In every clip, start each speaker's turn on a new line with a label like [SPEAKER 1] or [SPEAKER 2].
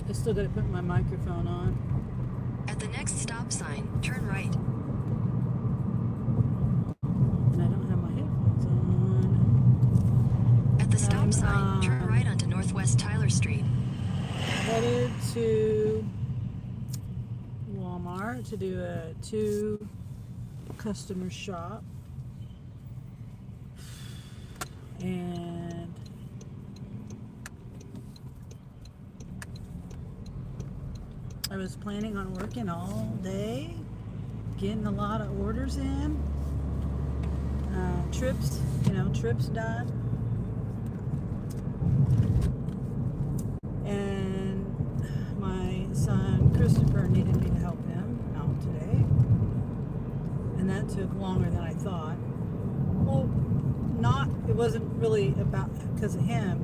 [SPEAKER 1] I still got to put my microphone on.
[SPEAKER 2] At the next stop sign, turn right.
[SPEAKER 1] And I don't have my headphones on.
[SPEAKER 2] At the stop sign, turn right onto Northwest Tyler Street.
[SPEAKER 1] Headed to Walmart to do a 2 customer shop. And I was planning on working all day, getting a lot of orders in, trips done. And my son Christopher needed me to help him out today. And that took longer than I thought. Well, it wasn't really about because of him.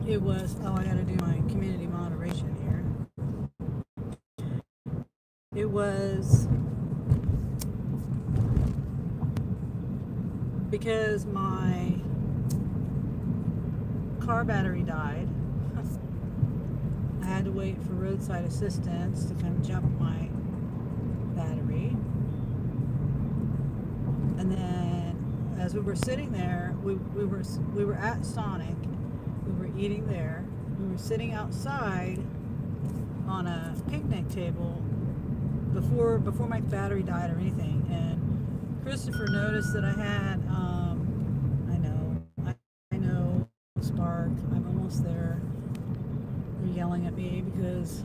[SPEAKER 1] It was, I gotta do my community moderation here. It was because my car battery died. I had to wait for roadside assistance to come jump my battery. And then as we were sitting there, we were at Sonic. We were eating there. We were sitting outside on a picnic table before my battery died or anything. And Christopher noticed that I had I know Spark. I'm almost there. They're yelling at me because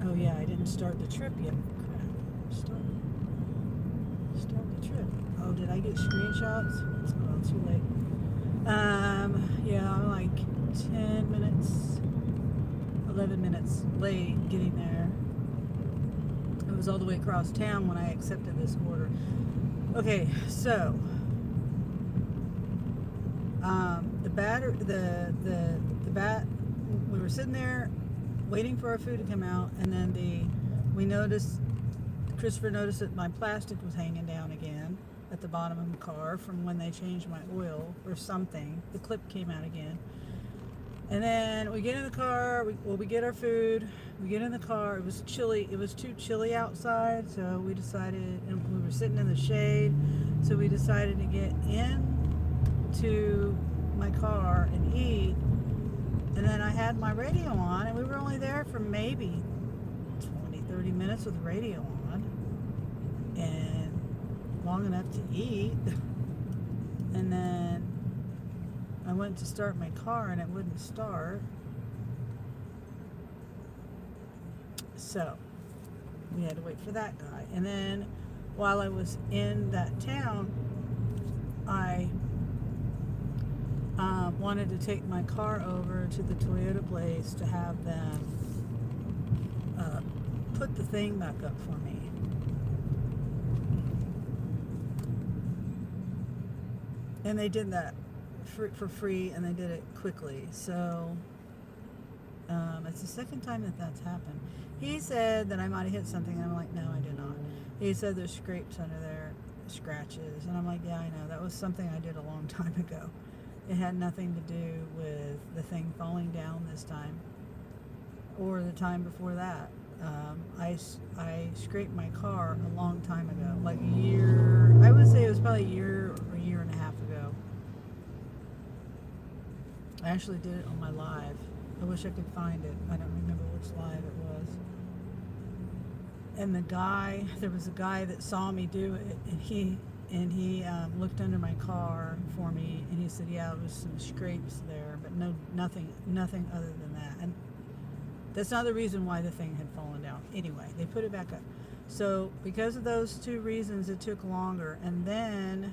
[SPEAKER 1] oh yeah, I didn't start the trip yet. Crap. Start the trip. Oh, did I get screenshots? Oh, too late. Yeah, I'm like 10 minutes, 11 minutes late getting there. I was all the way across town when I accepted this order. Okay, so we were sitting there waiting for our food to come out, and then Christopher noticed that my plastic was hanging down again at the bottom of the car from when they changed my oil or something. The clip came out again. And then we get in the car, we get our food, we get in the car. It was chilly, it was too chilly outside, so we decided, and we were sitting in the shade, so we decided to get into my car and eat. And then I had my radio on, and we were only there for maybe 20-30 minutes with the radio on, and long enough to eat. And then I went to start my car and it wouldn't start. So we had to wait for that guy. And then while I was in that town, I wanted to take my car over to the Toyota place to have them put the thing back up for me. And they did that for free, and they did it quickly. So it's the second time that's happened. He said that I might have hit something, and I'm like, no, I did not. He said there's scrapes under there, scratches, and I'm like, yeah, I know. That was something I did a long time ago. It had nothing to do with the thing falling down this time or the time before that. I scraped my car a long time ago, like a year. I would say it was probably a year or a year and a half ago. I actually did it on my live. I wish I could find it. I don't remember which live it was. And there was a guy that saw me do it, and he looked under my car for me, and he said, yeah, there was some scrapes there, but nothing other than that. And that's not the reason why the thing had fallen down. Anyway, they put it back up. So because of those two reasons, it took longer. And then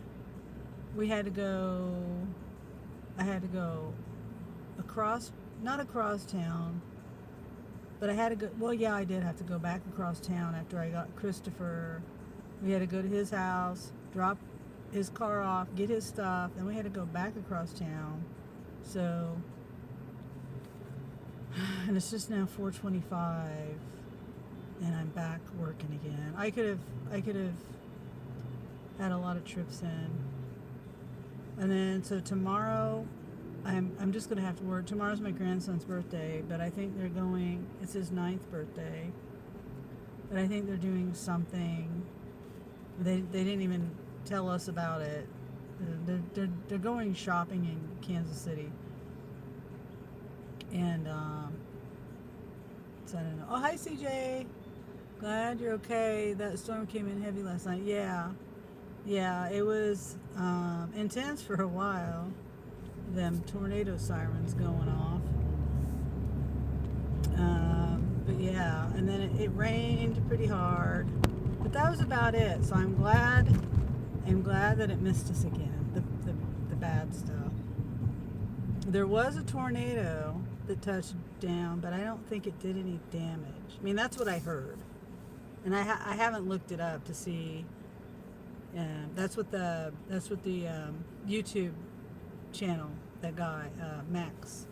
[SPEAKER 1] I had to go not across town, but I had to go, well, yeah, I did have to go back across town after I got Christopher. We had to go to his house, drop his car off, get his stuff, then we had to go back across town. So, and it's just now 4:25, and I'm back working again. I could have had a lot of trips in. And then so tomorrow, I'm just gonna have to work. Tomorrow's my grandson's birthday, but I think they're going. It's his 9th birthday, but I think they're doing something. They didn't even tell us about it. They're going shopping in Kansas City, and so I don't know. Oh, hi CJ. Glad you're okay. That storm came in heavy last night. Yeah, it was intense for a while. Them tornado sirens going off. But yeah, and then it rained pretty hard. But that was about it. So I'm glad that it missed us again. The bad stuff. There was a tornado that touched down, but I don't think it did any damage. I mean, that's what I heard, and I haven't looked it up to see. That's what the YouTube channel, that guy Max.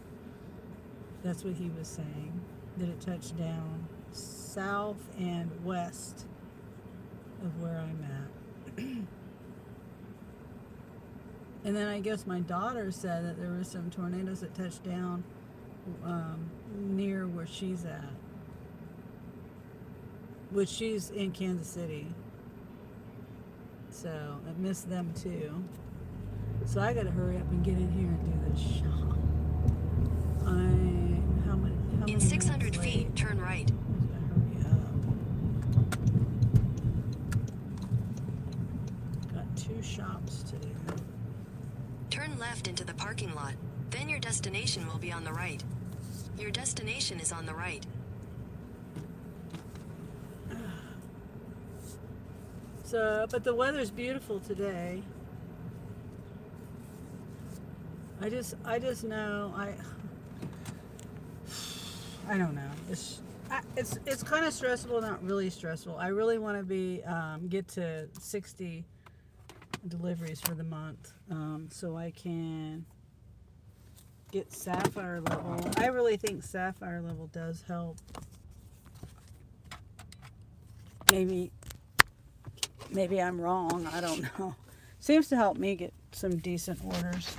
[SPEAKER 1] That's what he was saying. That it touched down south and west of where I'm at. And then I guess my daughter said that there were some tornadoes that touched down near where she's at, which she's in Kansas City. So I missed them too. So I gotta hurry up and get in here and do this shop. How many
[SPEAKER 2] In 600
[SPEAKER 1] minutes late?
[SPEAKER 2] feet, turn right.
[SPEAKER 1] I gotta hurry up. Got 2 shops to do.
[SPEAKER 2] Turn left into the parking lot. Then your destination will be on the right. Your destination is on the right.
[SPEAKER 1] So, but the weather's beautiful today. I just know I don't know. It's kind of stressful, not really stressful. I really want to get to 60 deliveries for the month, so I can get sapphire level. I really think sapphire level does help. Maybe I'm wrong. I don't know. Seems to help me get some decent orders.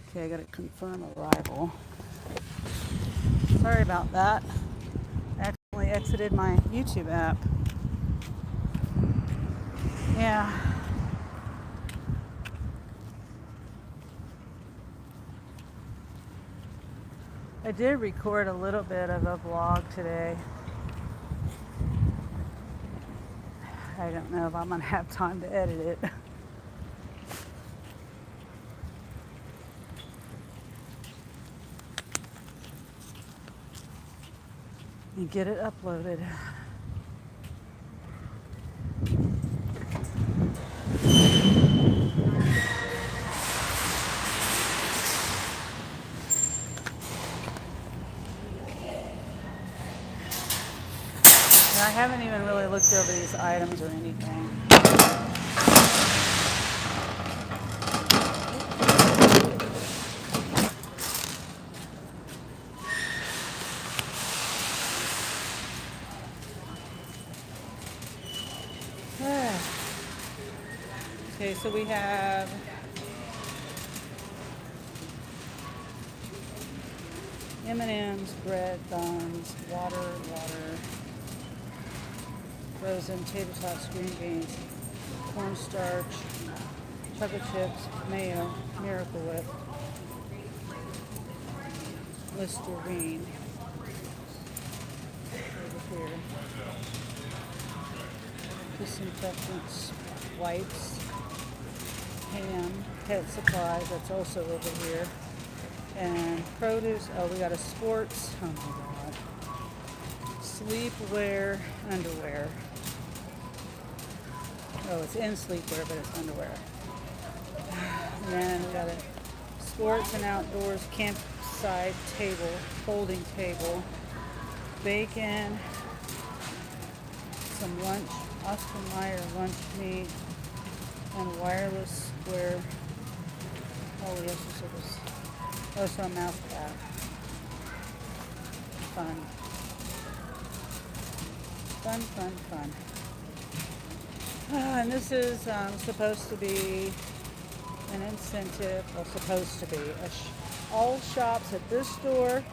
[SPEAKER 1] Okay, I gotta confirm arrival. Sorry about that. I accidentally exited my YouTube app. Yeah. I did record a little bit of a vlog today. I don't know if I'm gonna have time to edit it. And get it uploaded. I haven't even really looked over these items or anything. Okay, so we have M&M's, bread, buns, water, frozen tater tots, green beans, cornstarch, chocolate chips, mayo, Miracle Whip, Listerine, over here, disinfectants, wipes, ham, pet supplies, that's also over here, and produce. Oh, we got a sports, oh my god, sleepwear, underwear. Oh, it's in sleepwear, but it's underwear. And then we got a sports and outdoors campsite table, folding table, bacon, some lunch, Oscar Mayer lunch meat, and wireless square. Oh, yes, this is. Oh, so a mouth cap. Fun. And this is supposed to be an incentive, well, supposed to be. All shops at this store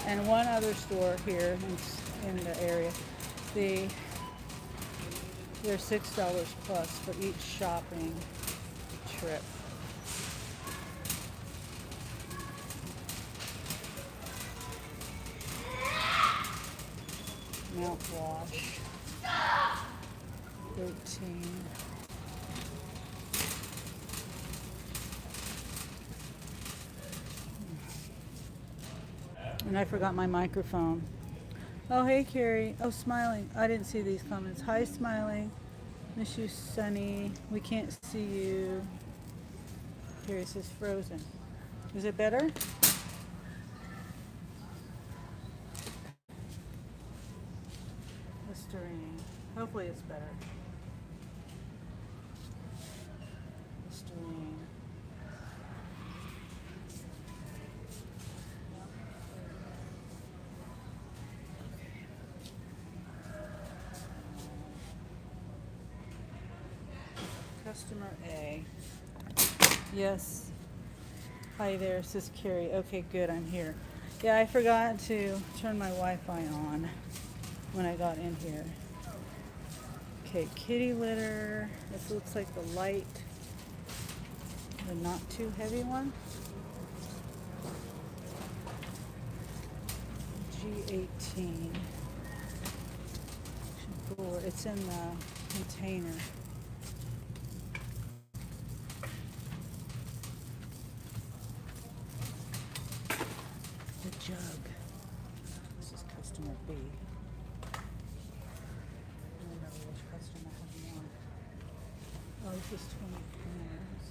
[SPEAKER 1] and one other store here in the area, they're $6 plus for each shopping trip. Mouthwash, 13. And I forgot my microphone. Oh, hey, Carrie. Oh, Smiling. I didn't see these comments. Hi, Smiling. Miss you, Sunny. We can't see you. Carrie says frozen. Is it better? Listerine. Hopefully it's better. Listerine. Customer A. Yes. Hi there, says Carrie. Okay, good, I'm here. Yeah, I forgot to turn my Wi-Fi on when I got in here. Okay, kitty litter. This looks like the light, the not too heavy one. G18. It's in the container. The jug. This is customer B. I don't know which customer has one. Oh, this is 20 pounds.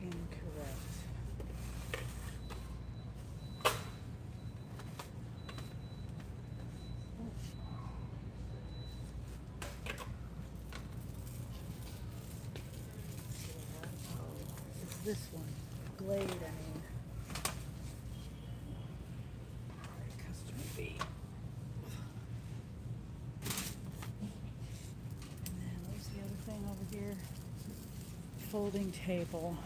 [SPEAKER 1] Incorrect. It's this one. Glade, I mean. Customer B. And then what's the other thing over here? Folding table.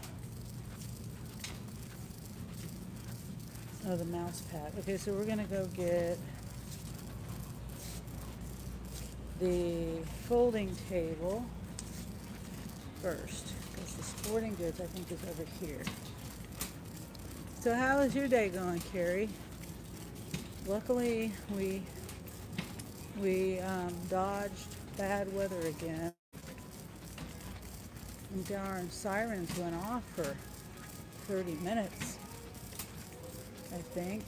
[SPEAKER 1] Oh, the mouse pad. Okay, so we're gonna go get the folding table first, because the sporting goods I think is over here. So how is your day going, Carrie? Luckily we dodged bad weather again. And darn sirens went off for 30 minutes, I think.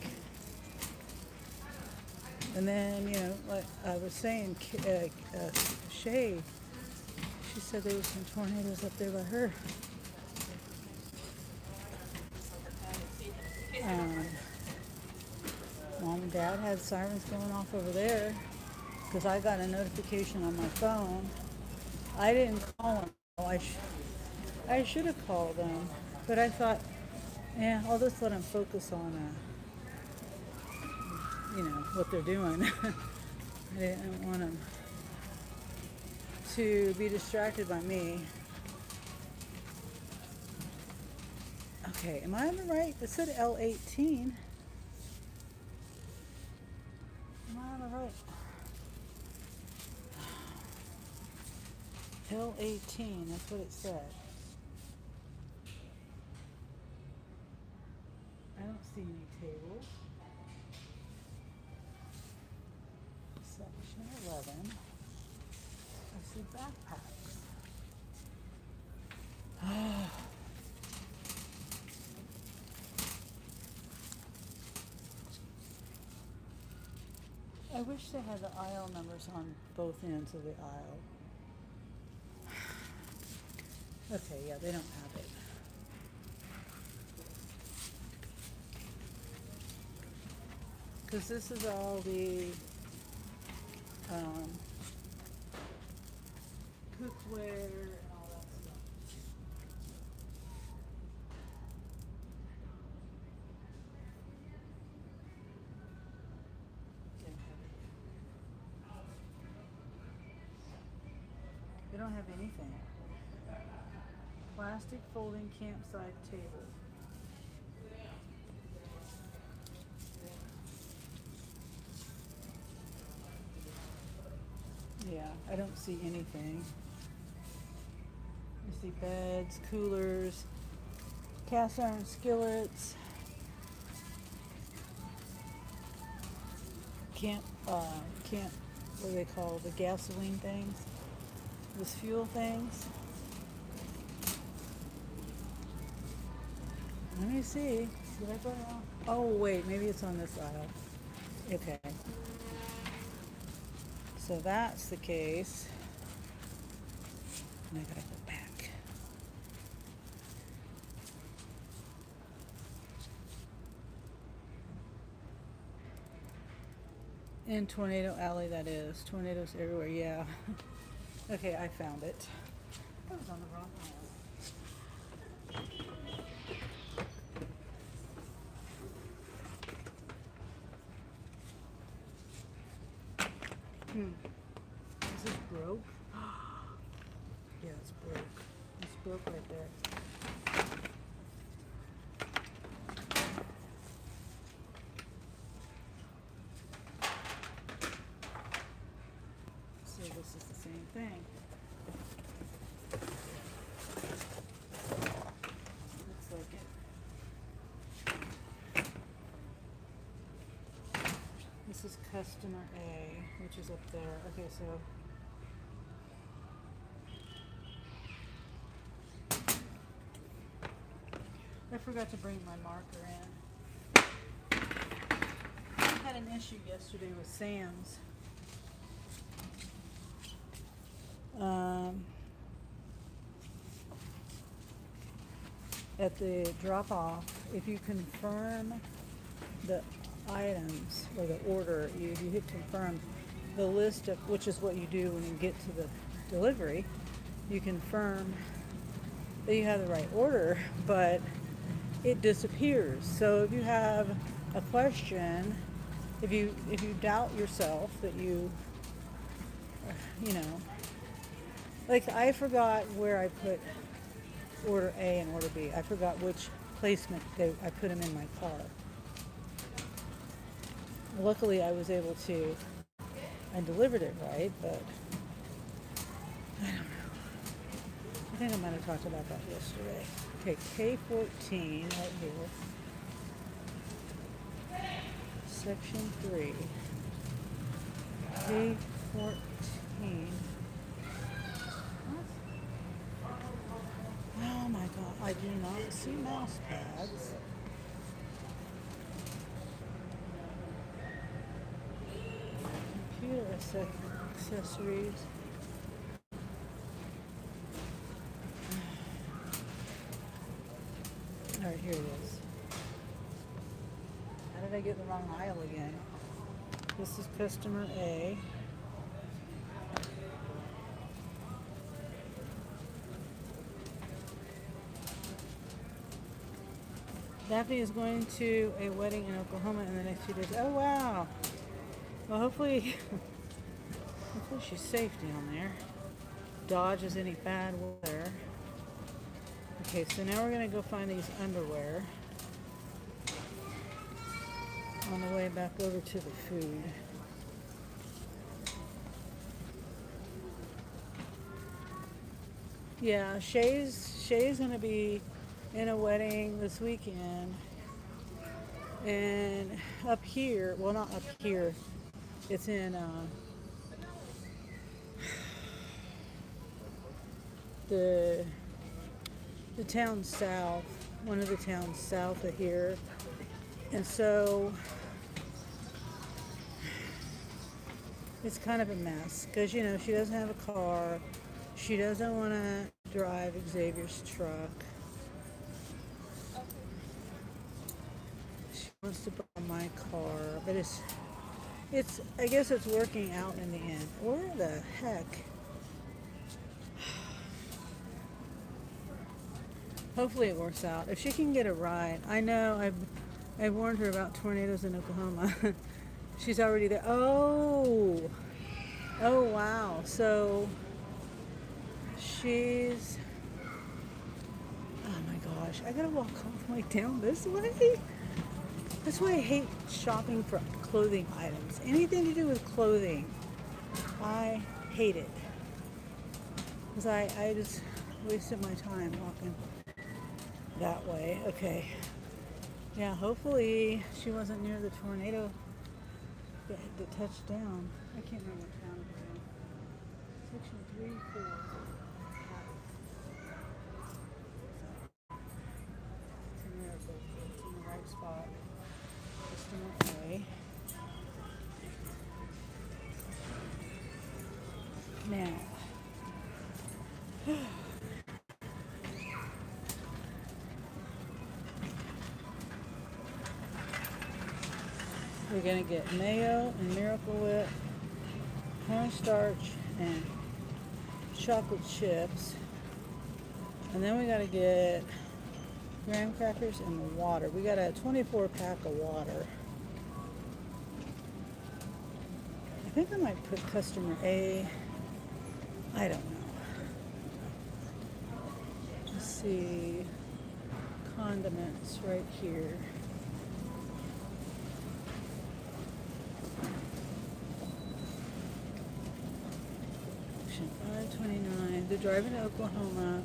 [SPEAKER 1] And then, you know, like I was saying, Shay, she said there was some tornadoes up there by her. Mom and Dad had sirens going off over there because I got a notification on my phone. I didn't call them. I should have called them, but I thought, yeah, I'll just let them focus on, you know, what they're doing. I didn't want them to be distracted by me. Okay, am I on the right? It said L18. Am I on the right? L18, that's what it said. I don't see any tables. Section 11. I see backpacks. I wish they had the aisle numbers on both ends of the aisle. Okay, yeah, they don't have it. Because this is all the cookware and all that stuff. don't have anything. Plastic folding campsite table. Yeah, I don't see anything. I see beds, coolers, cast iron skillets, what do they call the gasoline things? Those fuel things. Let me see. Did I go wrong? Oh wait, maybe it's on this aisle. Okay. So that's the case. And I gotta go back. In Tornado Alley, that is. Tornadoes everywhere, yeah. Okay, I found it. I was on the wrong aisle. Is this broke? Yeah, it's broke. It's broke right there. So this is the same thing. Looks like it. This is customer A, which is up there. Okay, so I forgot to bring my marker in. I had an issue yesterday with Sam's. At the drop-off, if you confirm the items or the order, you hit confirm, the list of, which is what you do when you get to the delivery, you confirm that you have the right order, but it disappears. So if you have a question, if you doubt yourself that you know, like I forgot where I put order A and order B. I forgot which placement I put them in my car. Luckily, I was able to. I delivered it right, but I don't know. I think I might have talked about that yesterday. Okay, K14 right here. Section 3. K14. Oh my god, I do not see mouse pads. Computer accessories. Alright, here it is. How did I get the wrong aisle again? This is customer A. Daphne is going to a wedding in Oklahoma in the next few days. Oh wow. Well, hopefully she's safe down there. Dodges any bad weather. Okay, so now we're gonna go find these underwear on the way back over to the food. Yeah, Shay's gonna be in a wedding this weekend, and up here, well, not up here, it's in the town south, one of the towns south of here, and so it's kind of a mess because she doesn't have a car, she doesn't want to drive Xavier's truck. She wants to borrow my car, but it's I guess it's working out in the end. Where the heck? Hopefully it works out. If she can get a ride. I know I've warned her about tornadoes in Oklahoma. She's already there. Oh wow. So she's, oh my gosh, I gotta walk all the way down this way. That's why I hate shopping for clothing items. Anything to do with clothing, I hate it. Because I just wasted my time walking that way. Okay. Yeah, hopefully she wasn't near the tornado that touched down. I can't remember what town it was in. Section 3, 4. It's a miracle. It's in the right spot. Just in the way. Now, we're going to get mayo and Miracle Whip, cornstarch, and chocolate chips. And then we got to get graham crackers and water. We got a 24 pack of water. I think I might put customer A. I don't know. Let's see. Condiments right here. Section 529. They're driving to Oklahoma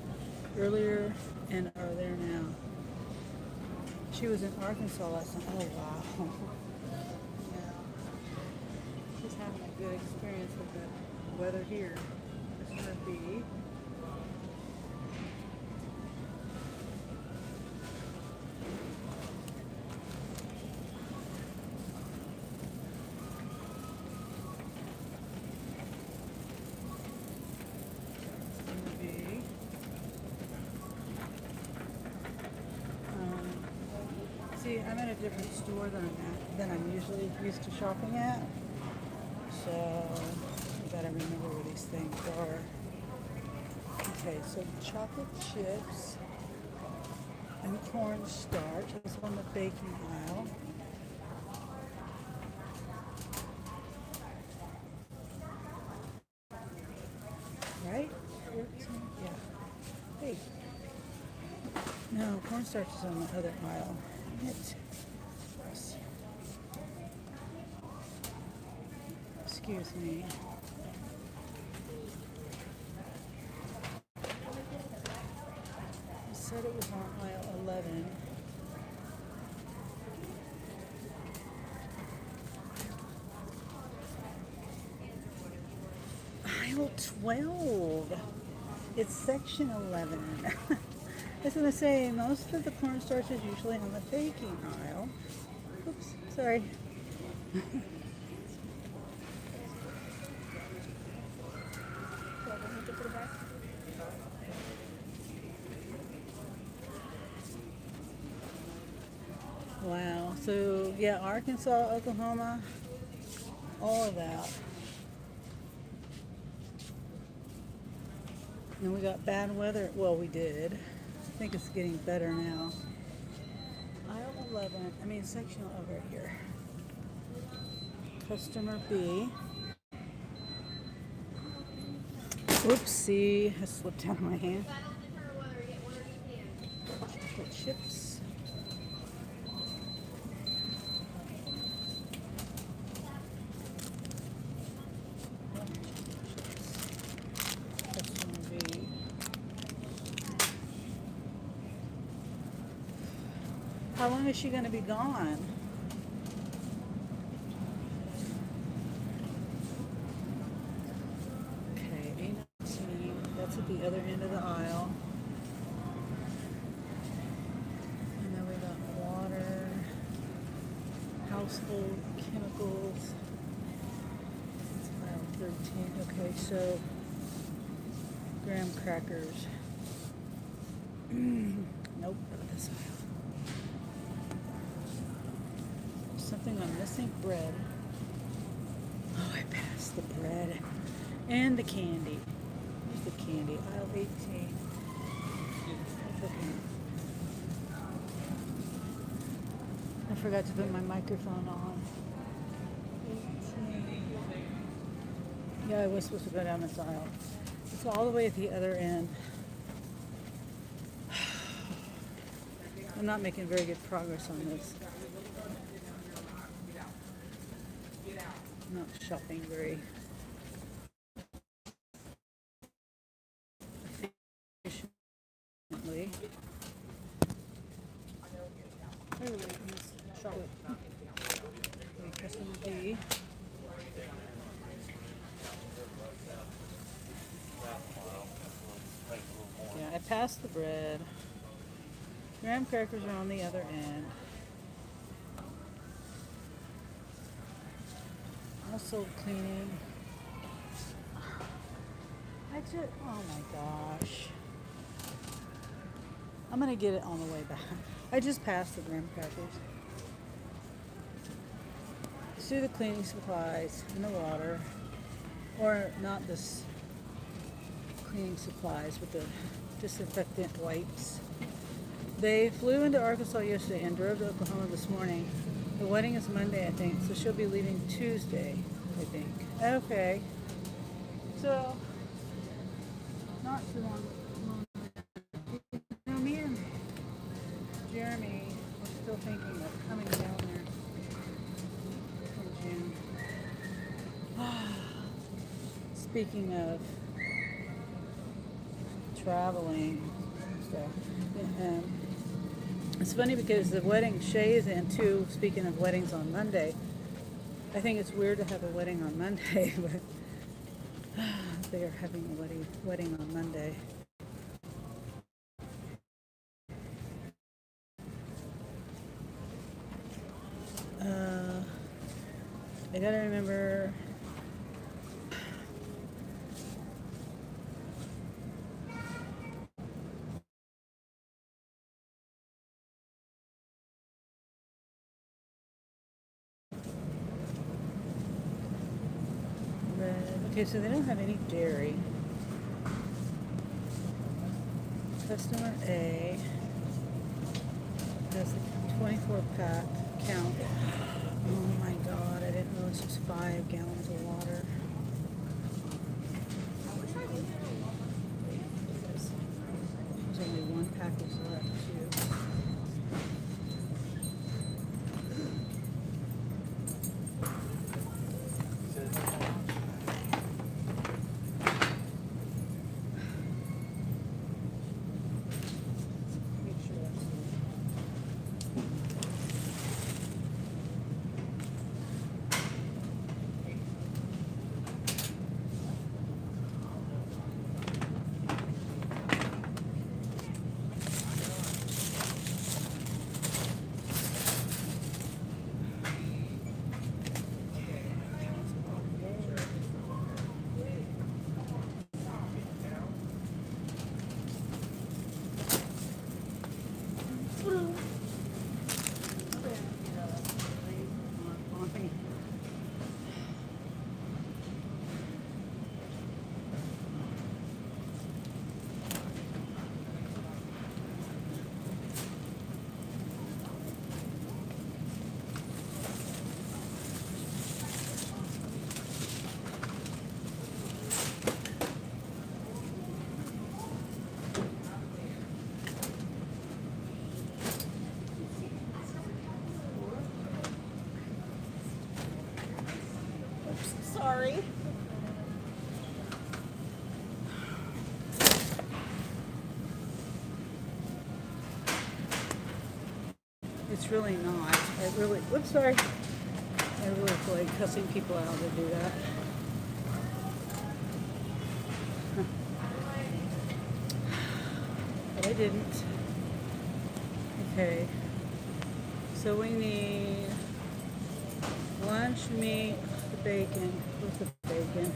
[SPEAKER 1] earlier and are there now. She was in Arkansas last night. Oh wow. Yeah. She's having a good experience with the weather here. This is gonna be see, I'm at a different store than I'm usually used to shopping at. So you gotta remember where these things are. Okay, so chocolate chips and cornstarch is on the baking aisle. Right? 14? Yeah. Hey. No, cornstarch is on the other aisle. Excuse me. I said it was on aisle 11. Aisle 12. It's section 11. I was going to say, most of the cornstarch is usually on the baking aisle. Oops, sorry. Wow. So, yeah, Arkansas, Oklahoma, all of that. And we got bad weather. Well, we did. I think it's getting better now. Aisle 11, section over here. Customer B. Whoopsie, I slipped out of my hand. Chocolate chips. Customer B. How long is she going to be gone? Okay, A19. That's at the other end of the aisle. And then we got water, household chemicals. That's aisle 13. Okay, so graham crackers. Nope, not this aisle. Something I'm missing. Bread. Oh, I passed the bread and the candy. Where's the candy? Aisle 18. That's okay. I forgot to put my microphone on. 18. Yeah, I was supposed to go down this aisle. It's So all the way at the other end. I'm not making very good progress on this. I'm not shopping very efficiently. Yeah, I passed the bread. Graham crackers are on the other end. Also cleaning. Oh my gosh. I'm gonna get it on the way back. I just passed the graham crackers. Let's do the cleaning supplies in the water. Or not this cleaning supplies, but the disinfectant wipes. They flew into Arkansas yesterday and drove to Oklahoma this morning. The wedding is Monday, I think, so she'll be leaving Tuesday, I think. Okay. So, not too long. Me and Jeremy are still thinking of coming down there in June. Speaking of traveling and stuff, it's funny because the wedding Shay is in too. Speaking of weddings on Monday, I think it's weird to have a wedding on Monday, but they are having a wedding on Monday. I gotta remember. Okay, so they don't have any dairy. Customer A has a 24-pack count. Oh my God, I didn't know this was 5 gallons of water. There's only one package left too. Sorry. It's really not. Whoops, sorry. I really feel like cussing people out to do that. But I didn't. Okay. So we need lunch meat, the bacon. Where's the bacon?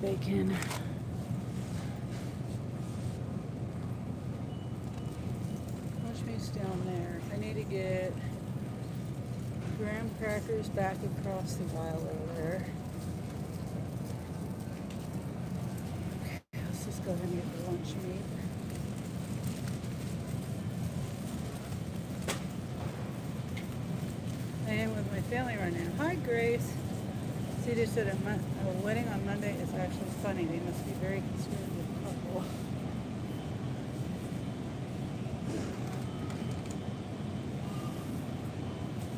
[SPEAKER 1] bacon. Lunch meat's down there. I need to get graham crackers back across the aisle over there. Okay, let's just go ahead and get the lunch meat. I am with my family right now. Hi, Grace. CJ said a wedding on Monday is actually funny. They must be very conservative couple.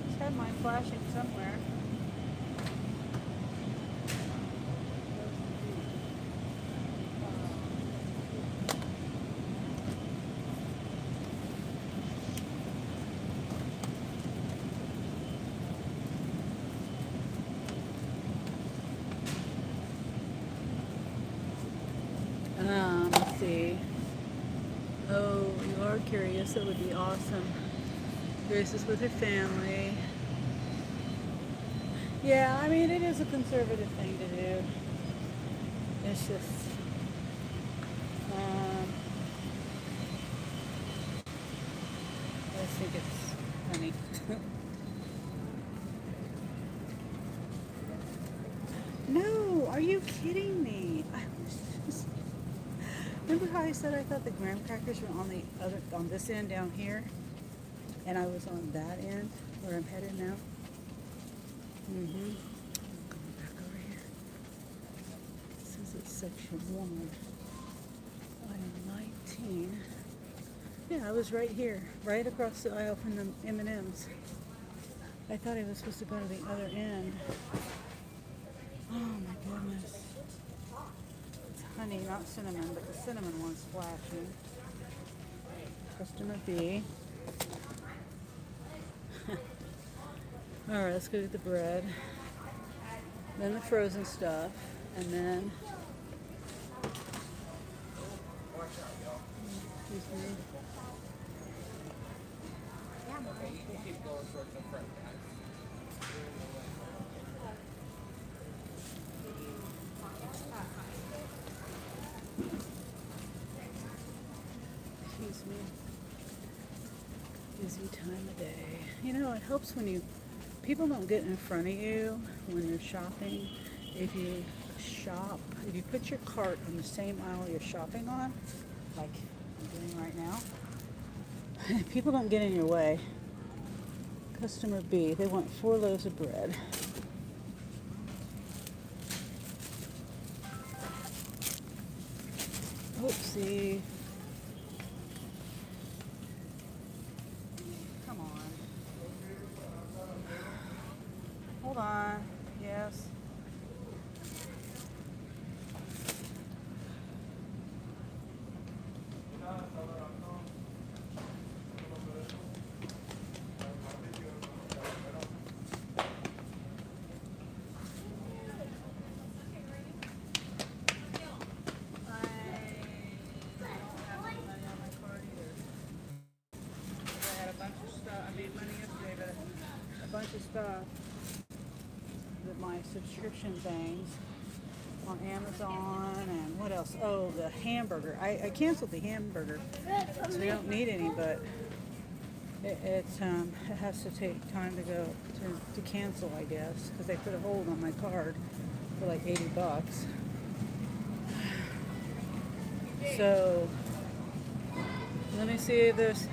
[SPEAKER 1] Just had mine flashing somewhere. Let's see. Oh, you are curious. That would be awesome. Grace is with her family. Yeah, I mean, it is a conservative thing to do. It's just, I think it's funny. No, are you kidding me? I was just, remember how I said I thought the graham crackers were on the other, on this end down here, and I was on that end where I'm headed now. Going back over here. This is at section 1. Item 19. Yeah, I was right here, right across the aisle from the M&Ms. I thought I was supposed to go to the other end. Oh my goodness. It's honey, not cinnamon, but the cinnamon one's flashing. Customer B. Alright, let's go get the bread. Then the frozen stuff. And then... Excuse me. Excuse me. Busy time of day. You know, it helps when people don't get in front of you when you're shopping. If you put your cart in the same aisle you're shopping on, like I'm doing right now, people don't get in your way. Customer B, they want 4 loaves of bread. Oopsie. Come on. Hold on. Yes. Bunch of stuff that my subscription things on Amazon, and what else? Oh, the hamburger. I canceled the hamburger, so we don't need any, but it has to take time to go to cancel, I guess, because they put a hold on my card for like $80. So let me see if there's.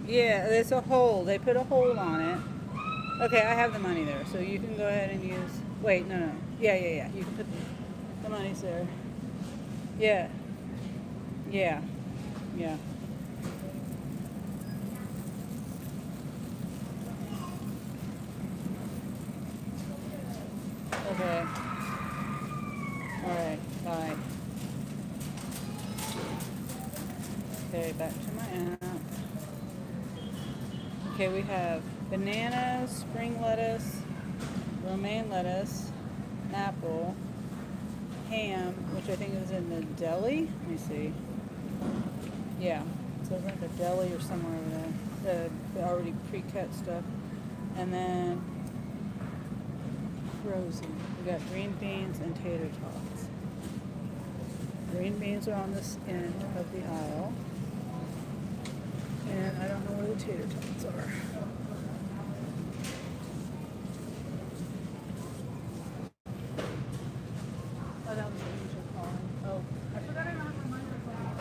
[SPEAKER 1] Yeah, there's a hold. They put a hold on it. Okay, I have the money there, so you can go ahead and use. Wait, no. Yeah. You can put the money's there. Yeah. Okay. All right. Bye. Okay, back to my app. Okay, we have bananas, spring lettuce, romaine lettuce, apple, ham, which I think is in the deli. Let me see. Yeah, so it's like a deli or somewhere over there. The already pre-cut stuff. And then Rosie. We got green beans and tater tots. Green beans are on this end of the aisle. And I don't know where the tater tots are. Oh, that was the angel calling. Oh, I forgot I don't have my microphone.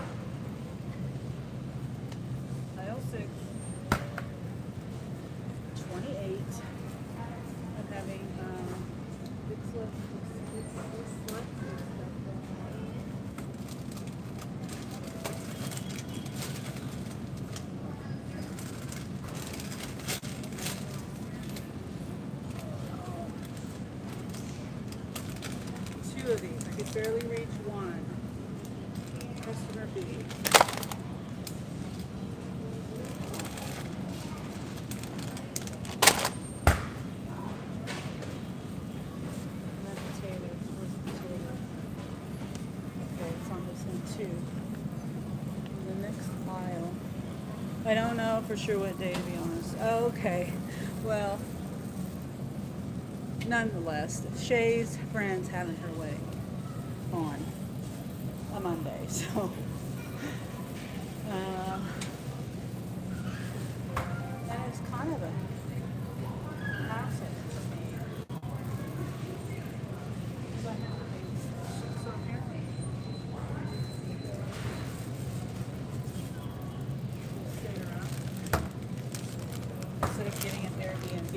[SPEAKER 1] Aisle 6. 28. I'm having big slip. Two of these. I could barely reach one. Customer B. The next aisle. I don't know for sure what day, to be honest. Oh, okay. Well, nonetheless, Shay's friend's having her wedding on a Monday, so that is kind of a hassle for me. So I have to babysit. So apparently instead of getting an Airbnb,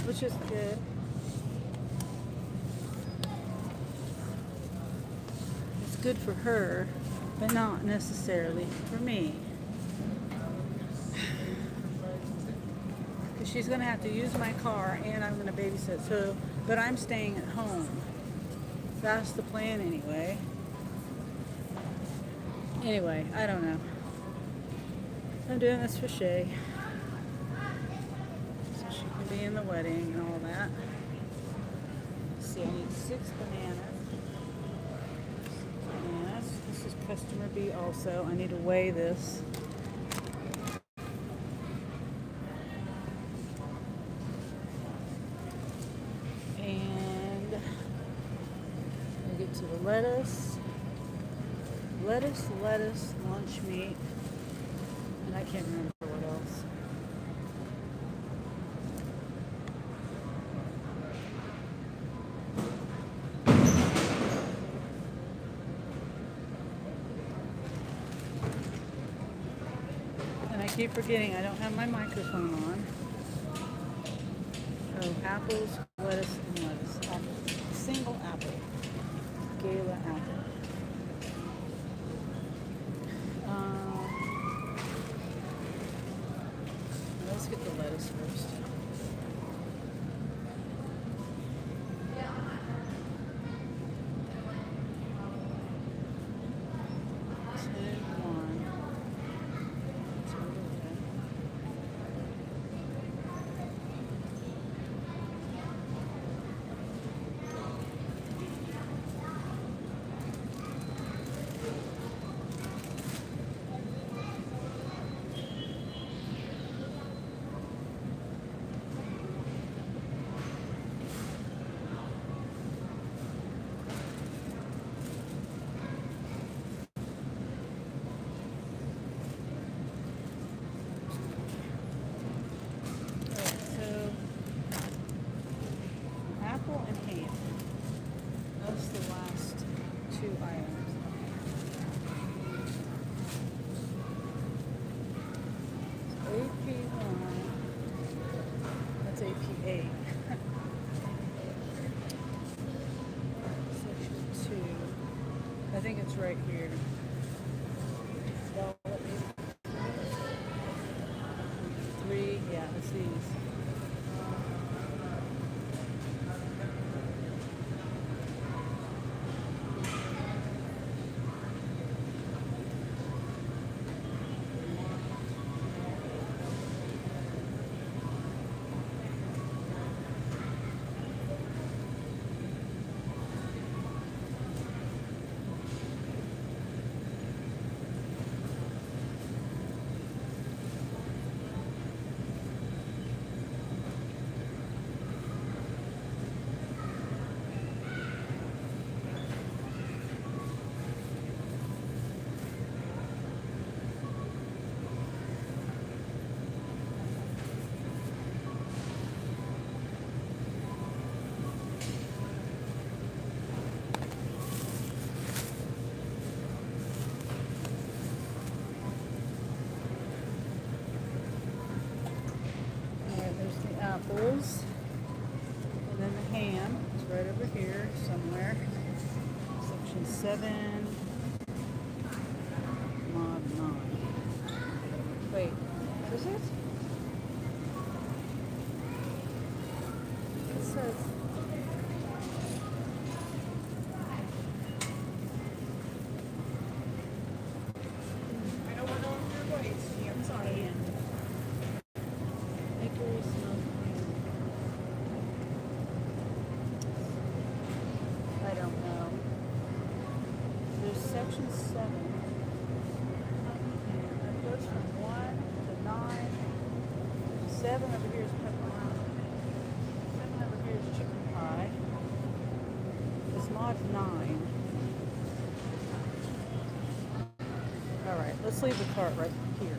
[SPEAKER 1] which is good. It's good for her, but not necessarily for me. Because she's going to have to use my car and I'm going to babysit. So, but I'm staying at home. That's the plan anyway. Anyway, I don't know. I'm doing this for Shay. So she can be in the wedding and all that. Let's see, I need 6 bananas. This is customer B also. I need to weigh this. And I get to the lettuce, lunch meat, and I can't remember what else. And I keep forgetting I don't have my microphone on. Oh, apples, lettuce, and lettuce. Apple. Single apple. Gala apple. Let's get the lettuce first. I think it's right here. Three, yeah, it's these. apples. And then the ham is right over here somewhere. Section 7, mod 9. Wait, is it? It says...
[SPEAKER 3] I don't want to know your voice. I'm sorry.
[SPEAKER 1] Hickory smoked ham. I don't know. There's section 7. It goes from 1 to 9. 7 over here is pepperoni. 7 over here is chicken pie. It's mod 9. Alright, let's leave the cart right here.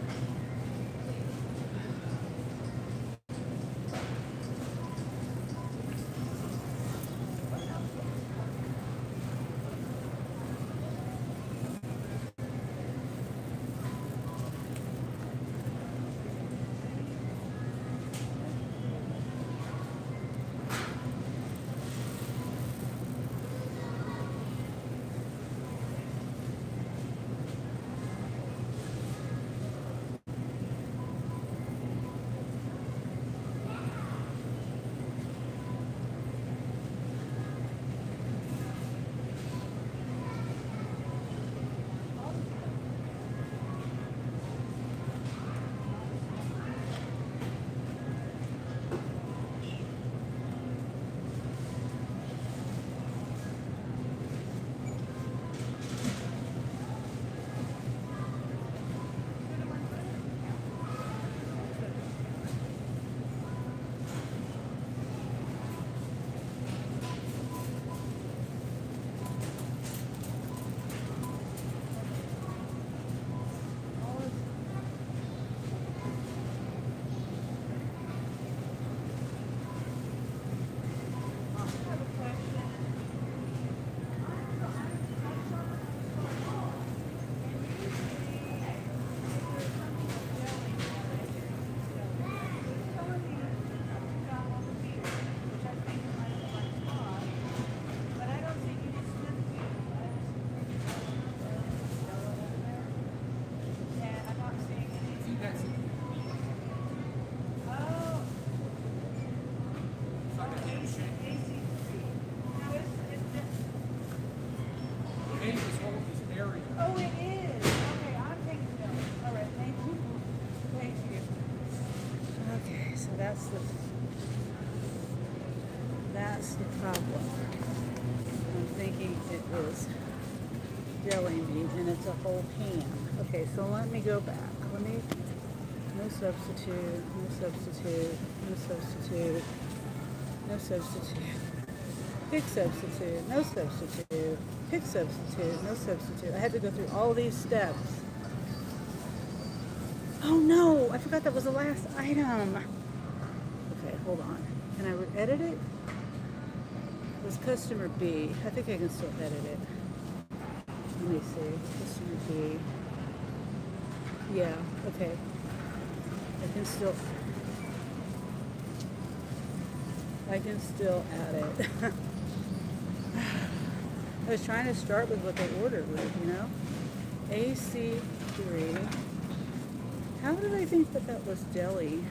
[SPEAKER 3] Oh, it is. Okay, I'm taking notes. All right, thank you. Thank you.
[SPEAKER 1] Okay, so that's the problem. I'm thinking it was jelly bean and it's a whole pan. Okay, so let me go back. No substitute, no substitute, no substitute, no substitute. Pick substitute, no substitute, pick substitute, no substitute. I had to go through all these steps. Oh no, I forgot that was the last item. Okay, hold on. Can I edit it? It was customer B. I think I can still edit it. Let me see. Customer B. Yeah, okay. I can still add it. I was trying to start with what they ordered with, you know? AC3. How did I think that was deli?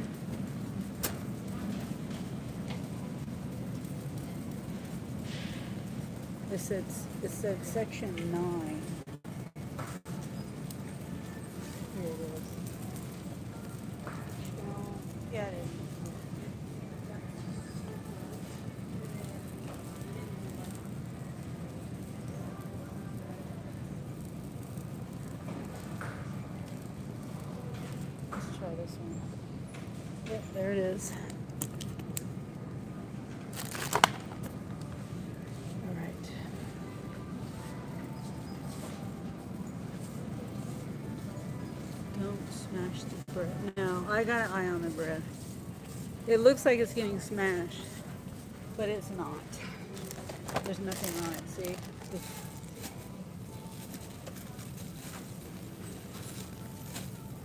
[SPEAKER 1] It said section 9. Here it is. Yeah, it is. Let's try this one. Yep, there it is. All right. Don't smash the bread. No, I got an eye on the bread. It looks like it's getting smashed, but it's not. There's nothing on it, see?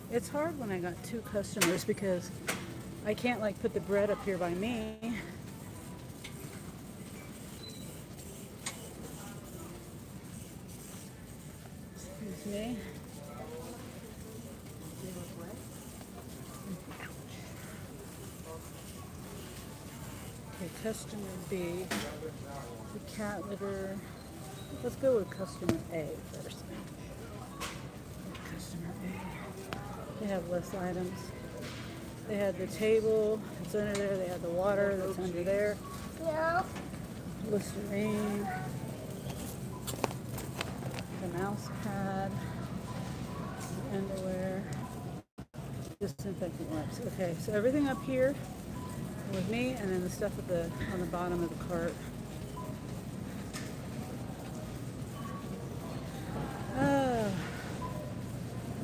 [SPEAKER 1] It's hard when I got two customers because I can't like put the bread up here by me. Excuse me. Okay, customer B, the cat litter. Let's go with customer A first. Customer A. They have less items. They had the table, it's under there. They had the water, that's under there.
[SPEAKER 3] Yeah.
[SPEAKER 1] Listerine. The mouse pad. Underwear. Disinfectant wipes. Okay, so everything up here with me, and then the stuff at the on the bottom of the cart. Oh,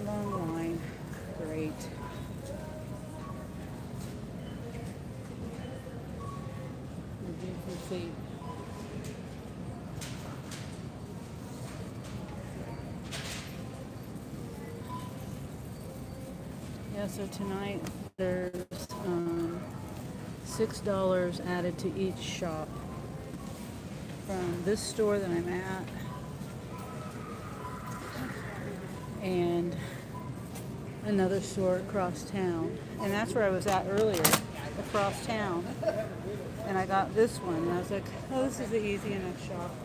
[SPEAKER 1] long line. Great. Review complete. Yeah, so tonight there's $6 added to each shop from this store that I'm at and another store across town. And that's where I was at earlier, across town. And I got this one, and I was like, oh, this is the easy enough shop.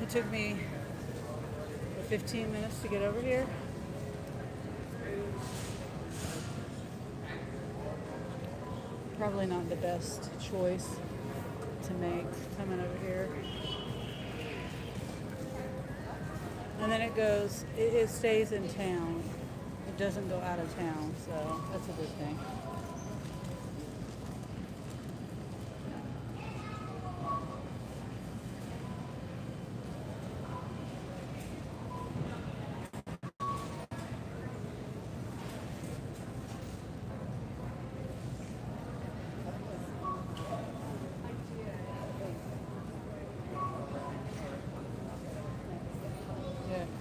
[SPEAKER 1] It took me 15 minutes to get over here. Probably not the best choice to make coming over here. And then it stays in town. It doesn't go out of town, so that's a good thing.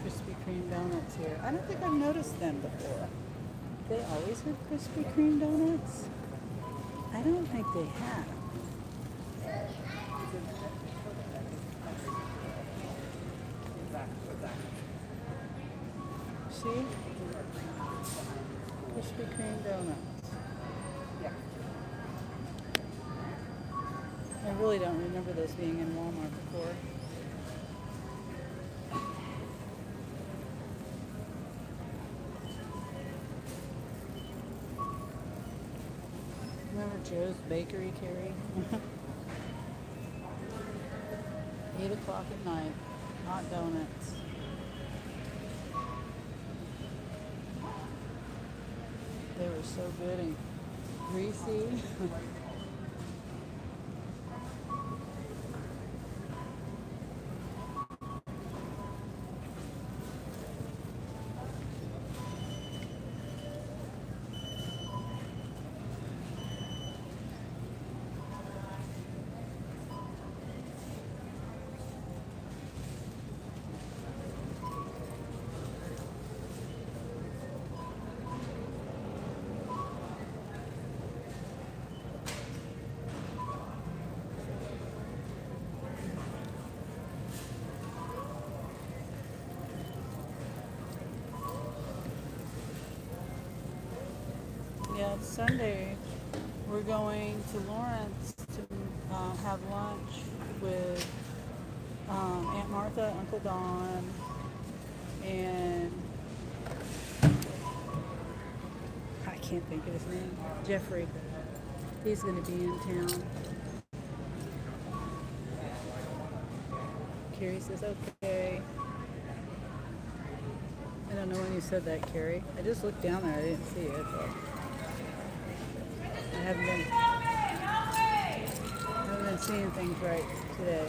[SPEAKER 1] Krispy Kreme donuts here. I don't think I've noticed them before. They always have Krispy Kreme donuts? I don't think they have. See? Krispy Kreme donuts. I really don't remember those being in Walmart before. Remember Joe's Bakery, Carrie? 8 o'clock at night. Hot donuts. They were so good and greasy. Yeah, it's Sunday. We're going to Lawrence to have lunch with Aunt Martha, Uncle Don, and I can't think of his name. Jeffrey. He's going to be in town. Carrie says, okay. I don't know when you said that, Carrie. I just looked down there. I didn't see it, but I haven't been seeing things right today.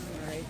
[SPEAKER 1] All right.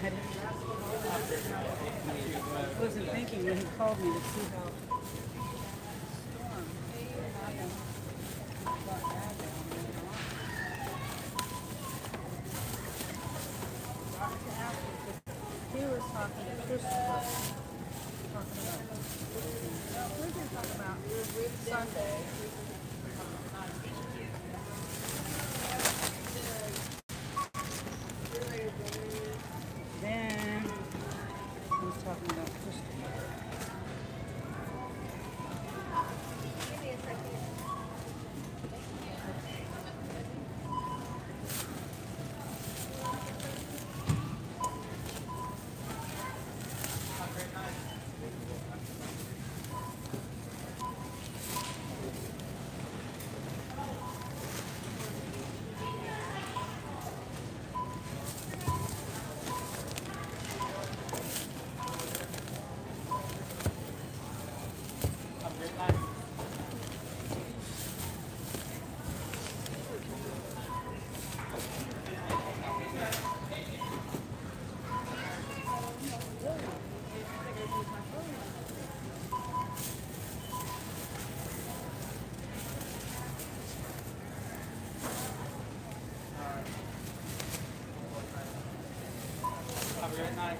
[SPEAKER 1] I wasn't thinking when he called me to see how storm happened. Got bad down there. He was talking to Christopher. Talking about, no, we're going to talk about Sunday. Then he was talking about Christopher.
[SPEAKER 4] Have a great night.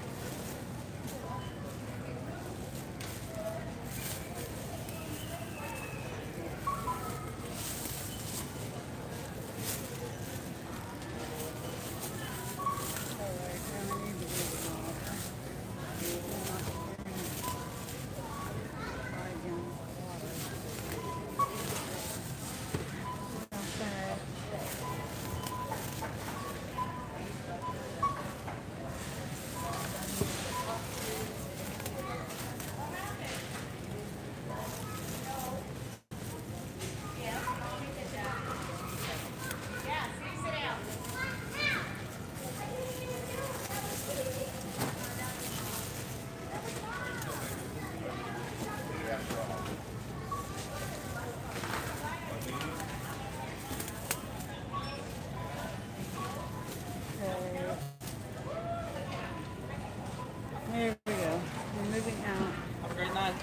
[SPEAKER 1] There we go. We're moving out.
[SPEAKER 4] Have a great night.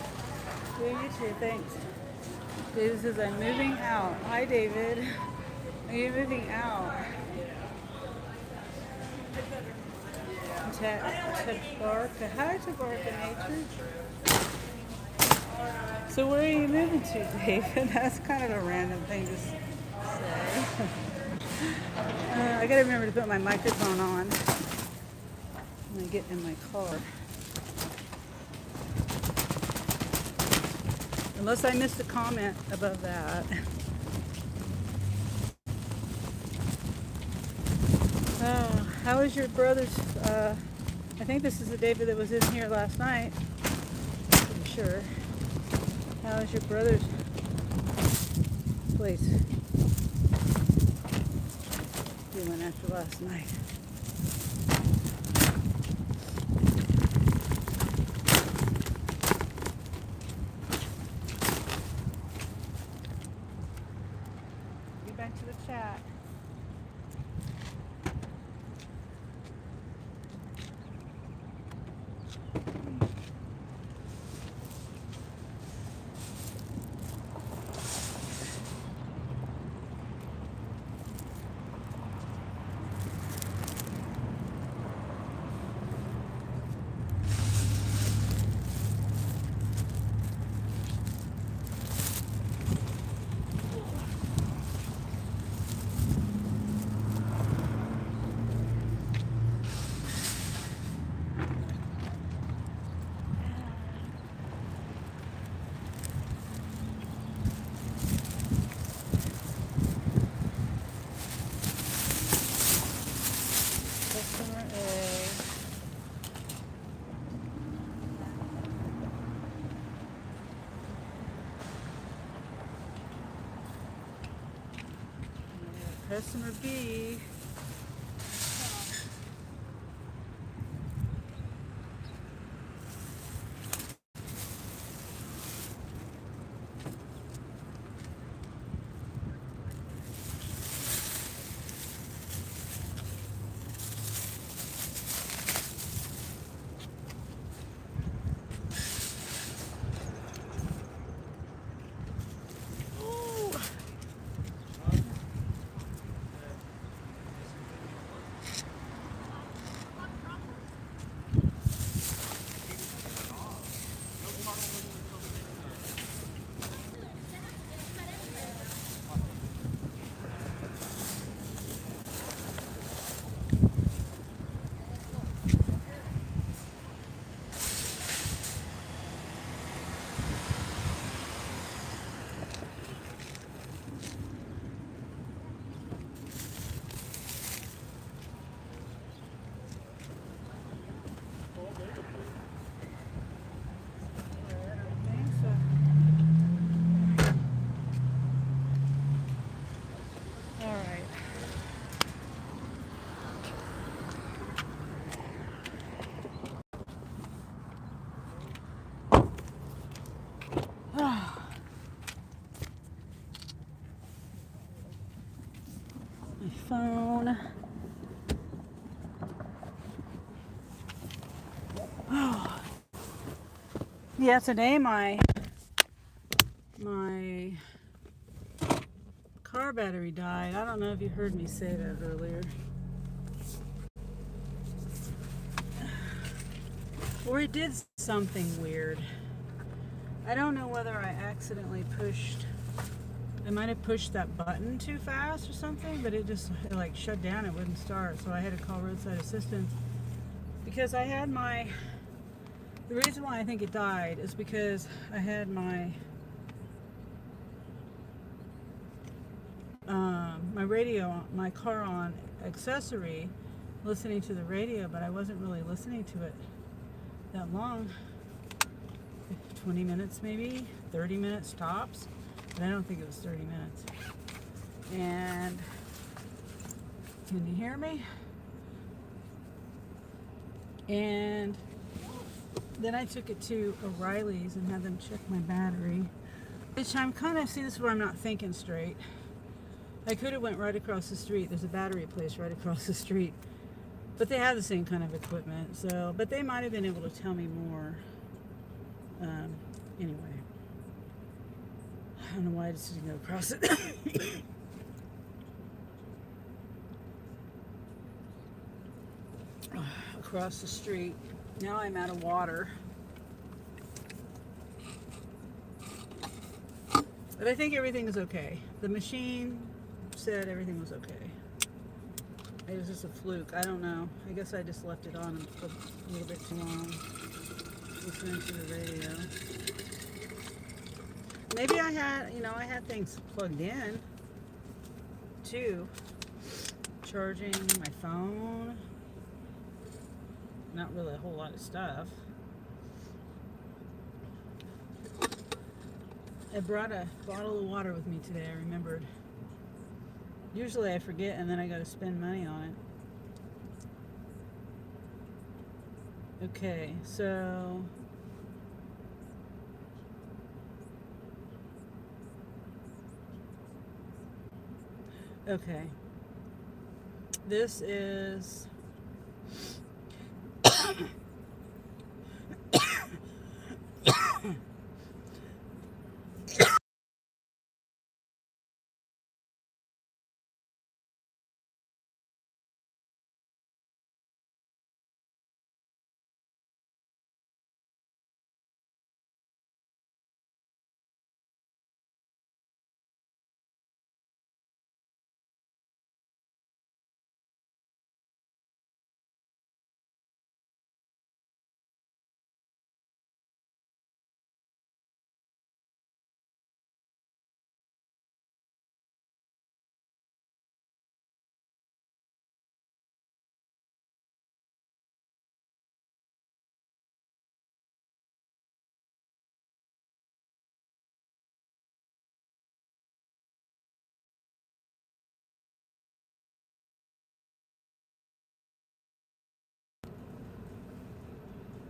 [SPEAKER 1] Yeah, you too. Thanks. David says, I'm moving out. Hi, David. Are you moving out? Tabarka. Hi, Tabarka Nature. So where are you moving to, David? That's kind of a random thing to say. I gotta remember to put my microphone on when I get in my car. Unless I missed a comment above that. Oh, how is your brother's? I think this is the David that was in here last night. Pretty sure. How is your brother's place doing after last night? Get back to the chat. Customer A. Customer B. Yeah, today my car battery died. I don't know if you heard me say that earlier. Or it did something weird. I don't know whether I accidentally I might have pushed that button too fast or something, but it like shut down. It wouldn't start. So I had to call roadside assistance because I had the reason why I think it died is because I had my radio, my car on accessory, listening to the radio, but I wasn't really listening to it that long. 20 minutes maybe, 30 minutes tops, but I don't think it was 30 minutes. And can you hear me? And then I took it to O'Reilly's and had them check my battery, which I'm kind of, see, this is where I'm not thinking straight. I could have went right across the street. There's a battery place right across the street, but they have the same kind of equipment. So, but they might have been able to tell me more. Anyway, I don't know why I just didn't go across it. Across the street. Now I'm out of water. But I think everything is okay. The machine said everything was okay. It was just a fluke. I don't know. I guess I just left it on a little bit too long. Listening to the radio. Maybe I had things plugged in too. Charging my phone. Not really a whole lot of stuff. I brought a bottle of water with me today, I remembered. Usually I forget and then I gotta spend money on it. Okay, so okay. This is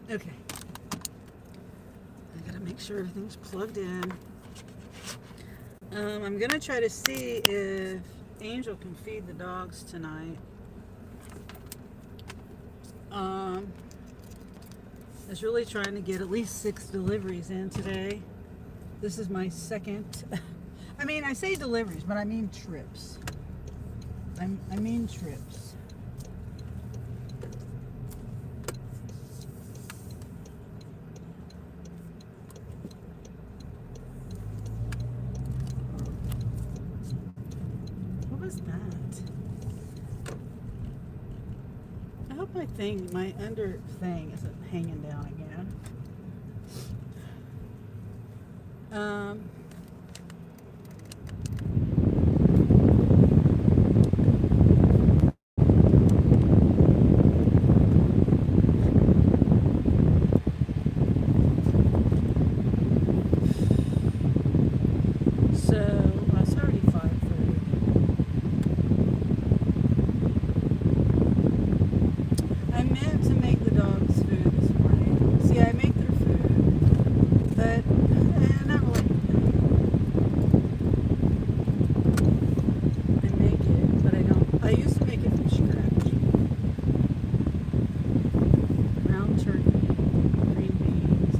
[SPEAKER 1] okay. I gotta make sure everything's plugged in. I'm gonna try to see if Angel can feed the dogs tonight. I was really trying to get at least 6 deliveries in today. This is my second. I mean, I say deliveries, but I mean trips. I mean trips. What was that? I hope my under thing isn't hanging down again. It's already 5:30. I meant to make the dogs food this morning. See, I make their food, but not really. I make it, but I don't. I used to make it from scratch. Ground turkey, green beans,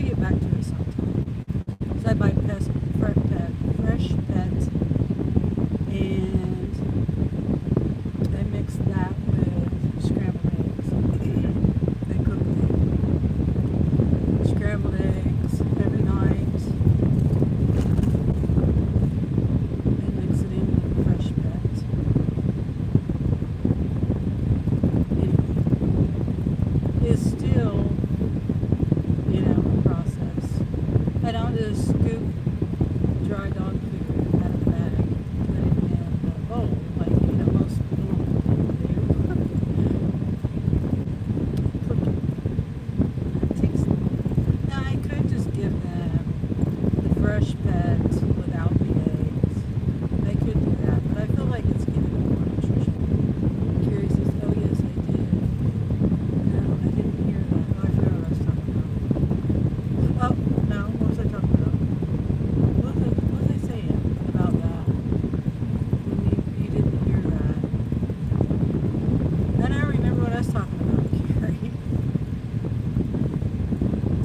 [SPEAKER 1] we'll get back to it sometime. So I buy fresh pet, and I mix that with scrambled eggs. They cook the scrambled eggs every night and mix it in with fresh pet. Anyway, it's still, a process. I don't just scoop dry dog food out of the bag, put it in a bowl like most normal people do. Cook it. It takes. Now I could just give them the fresh pet without the eggs. I could do that, but I feel like it's giving them more nutrition. Carrie says, "Oh yes, I did." No, I didn't hear that. Oh, I forgot what I was talking about. Oh no, what was I talking about? What was I saying about that? You didn't hear that. Then I remember what I was talking about, Carrie.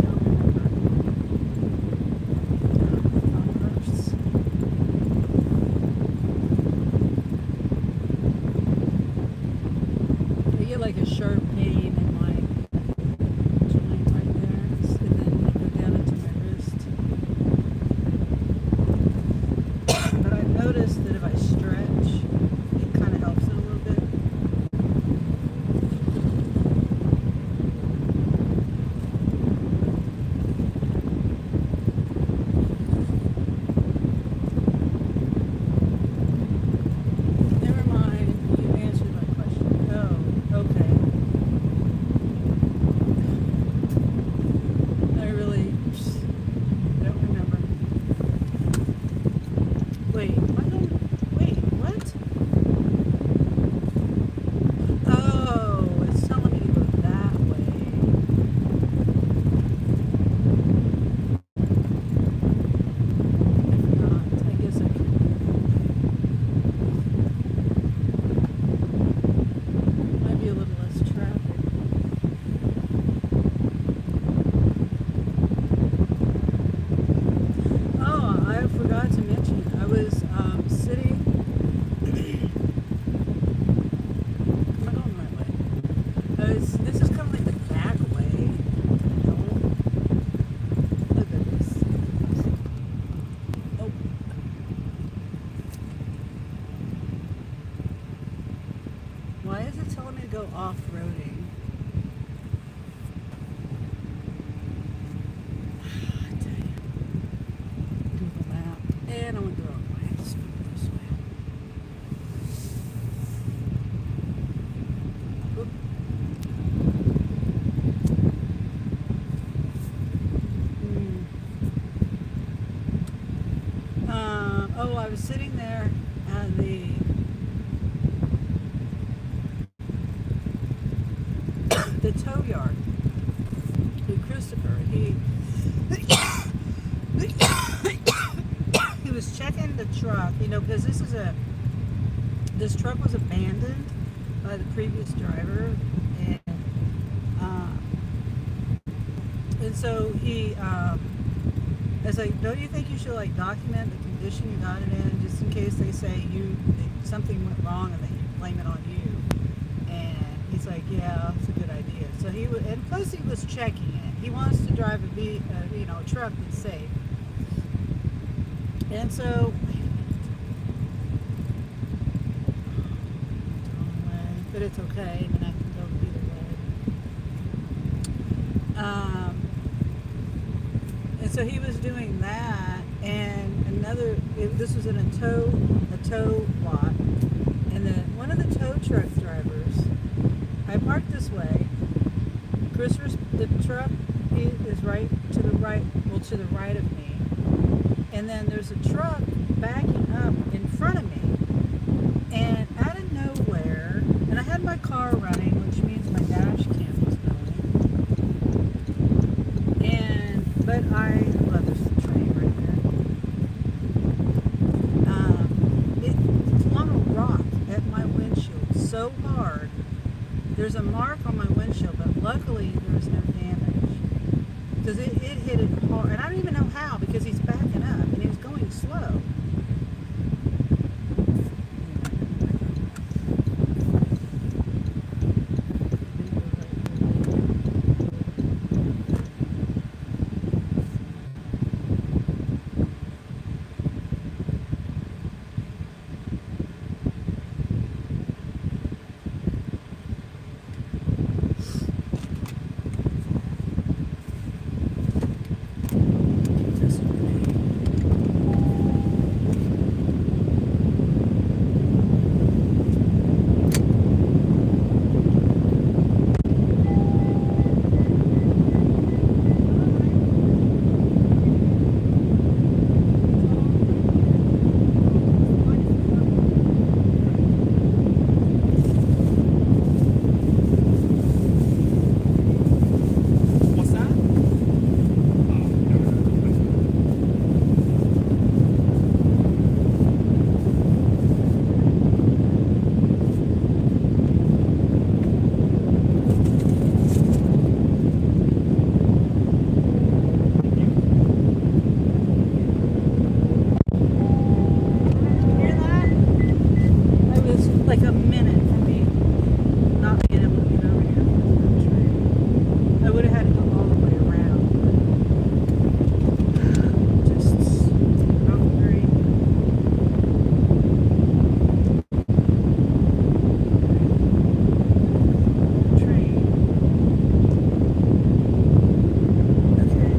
[SPEAKER 1] Don't remember. Converse. I get like a sharp pain in my joint right there, and then I go down into my wrist. But I've noticed that if I stretch, it kind of helps it a little bit. Never mind, you answered my question. Oh, okay. I really don't remember. Wait, what? Oh, it's telling me to go that way. I forgot. I guess I could. Might be a little less traffic. Oh, I forgot to mention, I was sitting. Am I going the right way? This is kind of like the back way. Look at this. Oh. Why is it telling me to go off-roading? Google Map. And I went the wrong way. Let's go this way. Oop. I was sitting there at the tow yard with Christopher. He was checking the truck, because this truck was abandoned by the previous driver, and so he, I was like, don't you think you should document the condition you got it in, just in case they say something went wrong and they blame it on you? And he's like, yeah, that's a good idea. So he would, and plus he was checking it. He wants to drive a truck that's safe. And so, but it's okay. I mean, I can go either way. And so he was doing that, and this was in a tow lot, and then one of the tow truck drivers, I parked this way. The truck is right to the right, to the right of me, and then there's a truck backing up in front of me, and out of nowhere, and I had my car running, which means my dash cam was going, but there's the train right there. It flung a rock at my windshield so hard. There's a mark on my windshield, but luckily there was no damage, because it hit it hard, and I don't even know how because he's backing up and he was going slow.
[SPEAKER 4] What's that?
[SPEAKER 3] Hear that?
[SPEAKER 1] I was like a minute from me not being able to get over here because of the train. I would have had to go all the way around, but just not very. Train. Okay.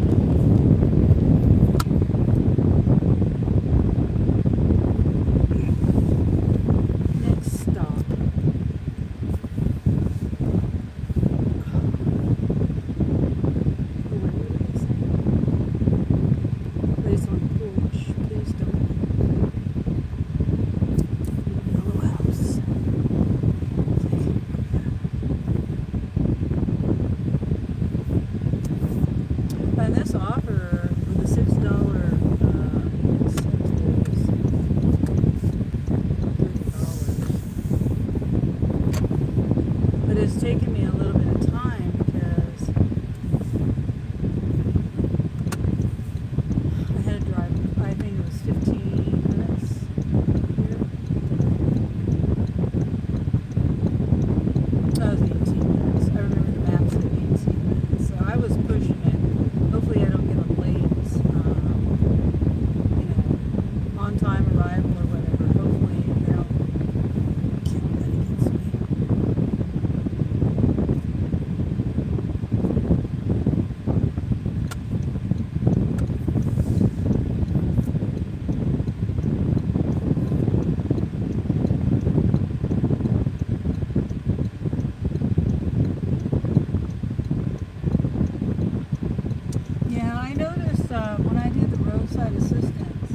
[SPEAKER 1] Next stop. Place on porch. Please don't. Yellow house. And this offer with the $6 incentives, $30. But it's taken me a little bit of time because I had to drive, I think it was 15 minutes here. That was 18 minutes. I remember the map said 18 minutes. So I was pushing it. Hopefully I don't get a late, on time arrival or whatever. Hopefully they don't count that against me. Yeah, I noticed when I did the roadside assistance,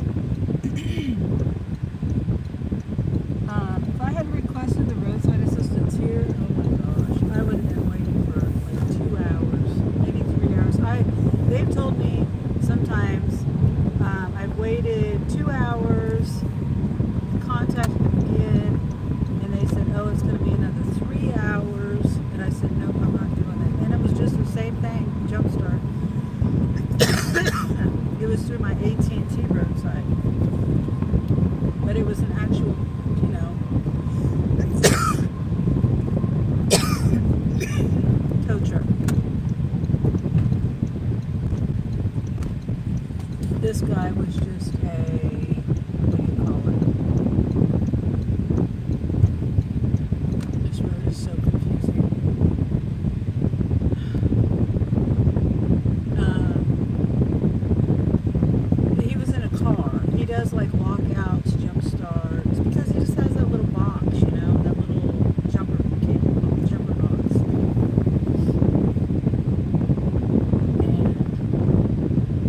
[SPEAKER 1] if I had requested the roadside assistance here, oh my gosh, I would have been waiting for like 2 hours, maybe 3 hours. They've told me sometimes I've waited 2 hours, contacted them again, and they said, oh, it's going to be another 3 hours, and I said, nope, I'm not doing that. And it was just the same thing, Jumpstart. It was through my AT&T roadside, but it was an actual, tow truck. This guy was just what do you call it? This road is so confusing. He was in a car. He does like walkouts, jump starts, because he just has that little box, that little jumper box.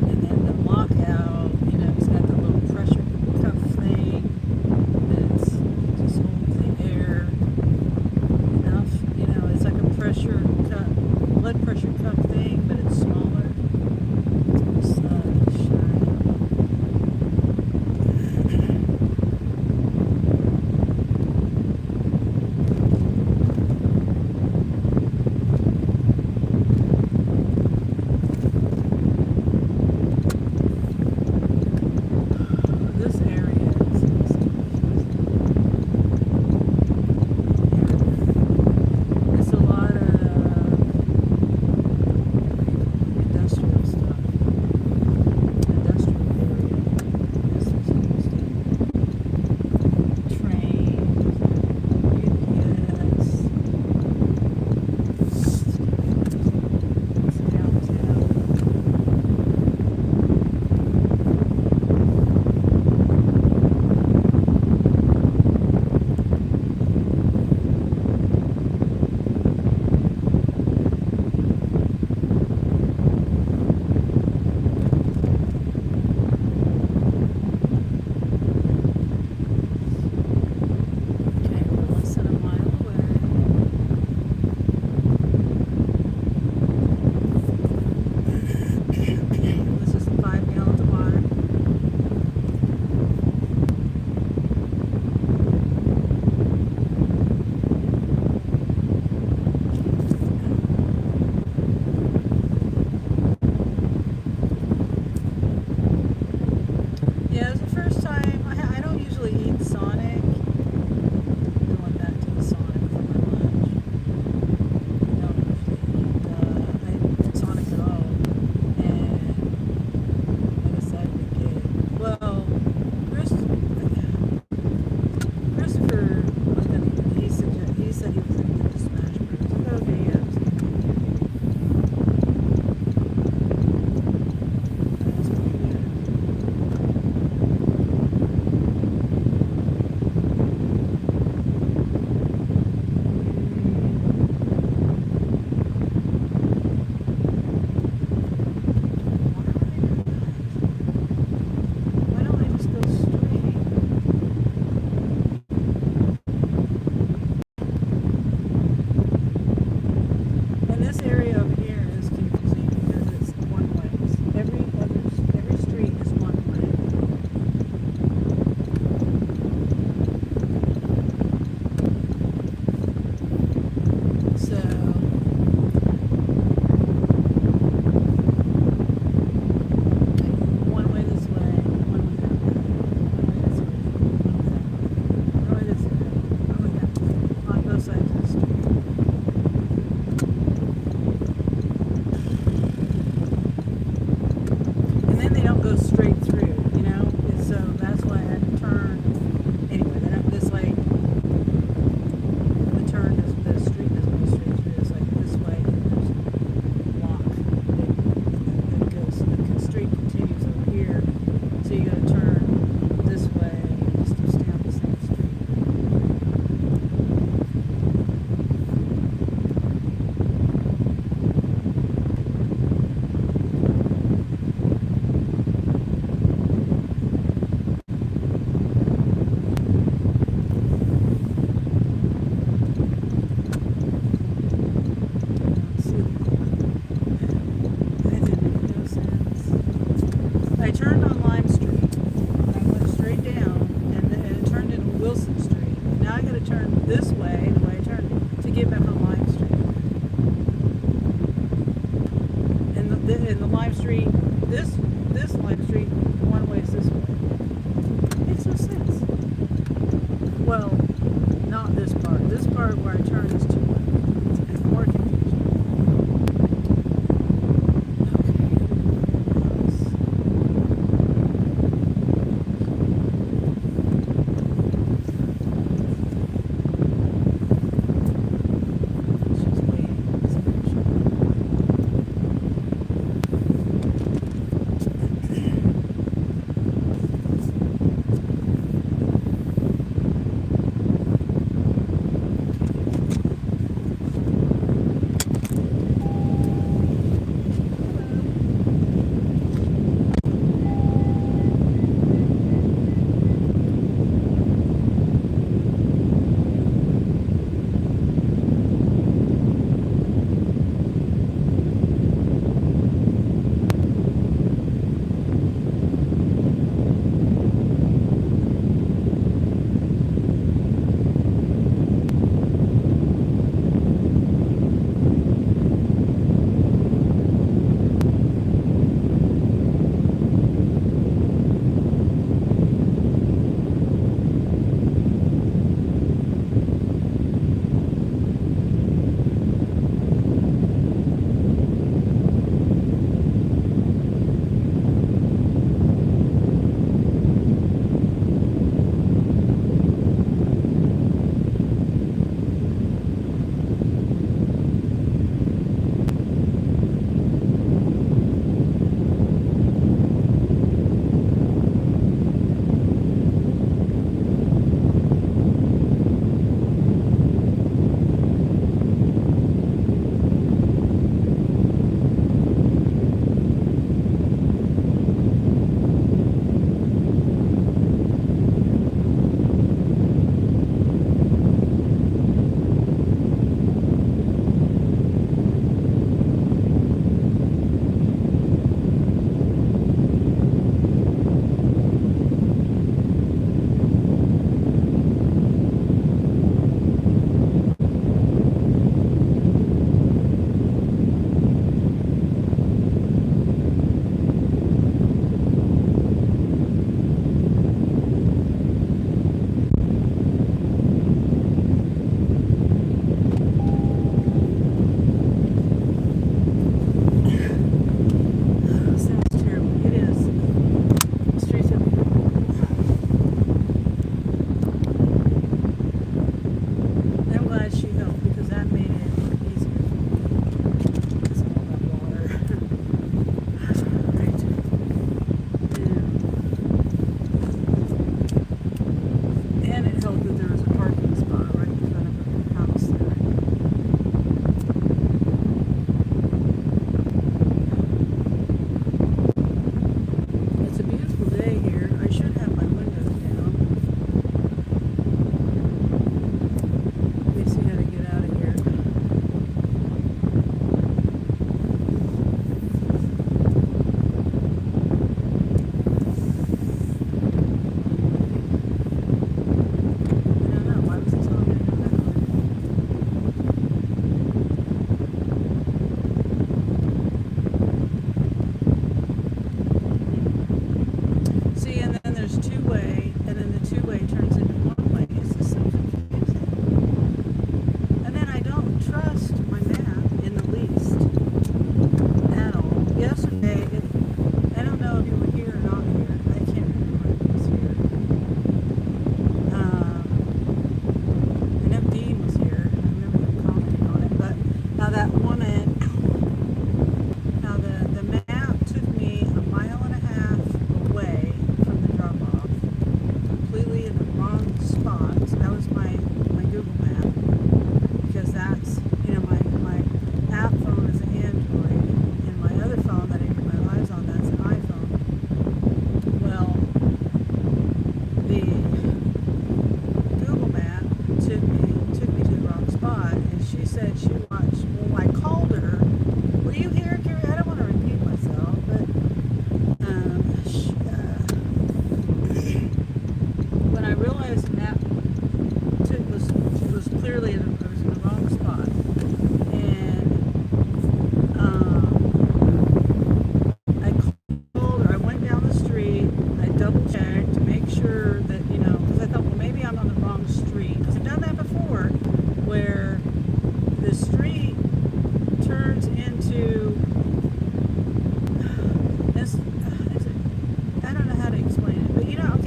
[SPEAKER 1] And then the lockout, he's got the little pressure turned on Lime Street. I went straight down, and then it turned into Wilson Street. Now I got to turn this way, the way I turned, to get back on Lime Street. And the Lime Street, this Lime Street, one way is this way. Makes no sense. Well, not this part. This part where I turn is two way. It's more confusing.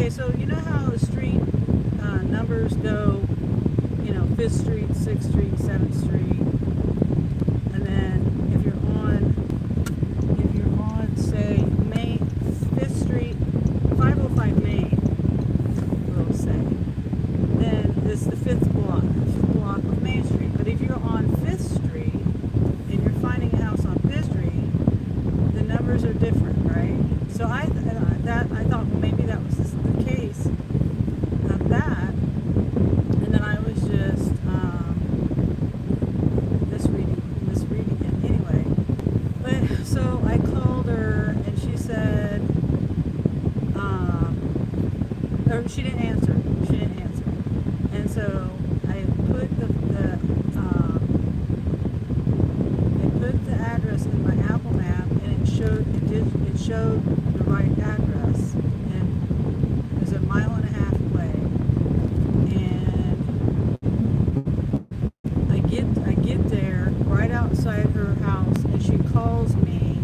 [SPEAKER 1] Okay, so you know how the street numbers go, 5th Street, 6th Street, 7th Street, and then if you're on, say, Main, 5th Street, 505 Main, we'll say, then it's the fifth block of Main Street. But if you're on 5th Street and you're finding a house on 5th Street, the numbers are different, right? So I thought, well, maybe that was the case of that, and then I was just misreading it anyway. But so I called her, and she said, or she didn't answer. And so I put the address in my Apple Map, and it showed the right address, and it was a mile and a half away. And I get there right outside her house, and she calls me,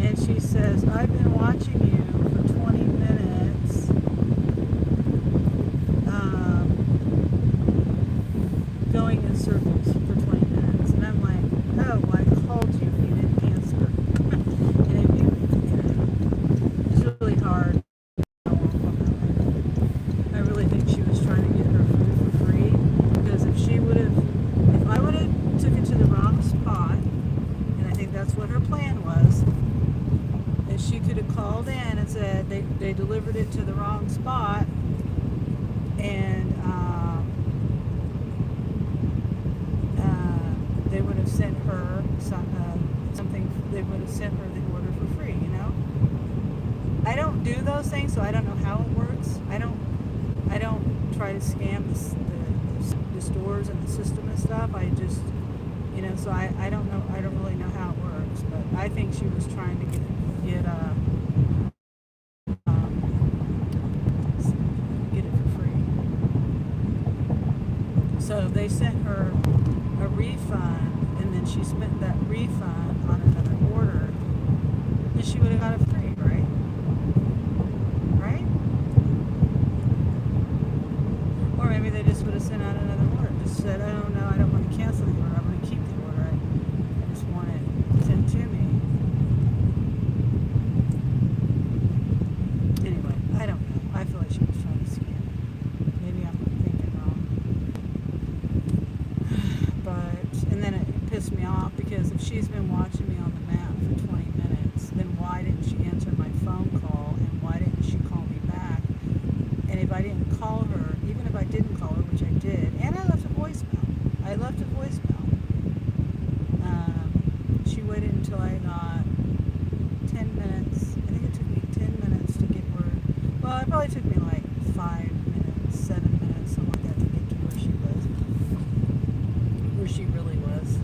[SPEAKER 1] and she says, "I've been watching you for 20 minutes. Going in circles for 20 minutes." And I'm like, "Oh, well, I called you and you didn't answer." And it's really hard. I really think she was trying to get her food for free, because if I would have took it to the wrong spot, and I think that's what her plan was, and she could have called in and said they delivered it to the wrong spot, and they would have sent her something. They would have sent her the order for free. I don't do those things, so I don't know how it works. I don't try to scam the stores and the system and stuff. I just, so I don't know. I don't really know how it works, but I think she was trying to get it for free. So they sent her a refund, and then she spent that refund on another order, and she would have got it free, right? Right? Or maybe they just would have sent out another order. Just said, "Oh no, I don't want to cancel the order. I want to keep the order. I just want it sent to me." Anyway, I don't know. I feel like she was trying to scam me. Maybe I'm thinking wrong. And then it pissed me off, because if she's been watching me on the map for 20 minutes, then why didn't she answer my phone call, and why didn't she call me back? And if I didn't call her, even if I didn't call her, which I did, and I left a voicemail. She waited until I got 10 minutes. I think it took me 10 minutes to get word. Well, it probably took me like 5 minutes, 7 minutes, something like that, to get to where she was. Where she really was.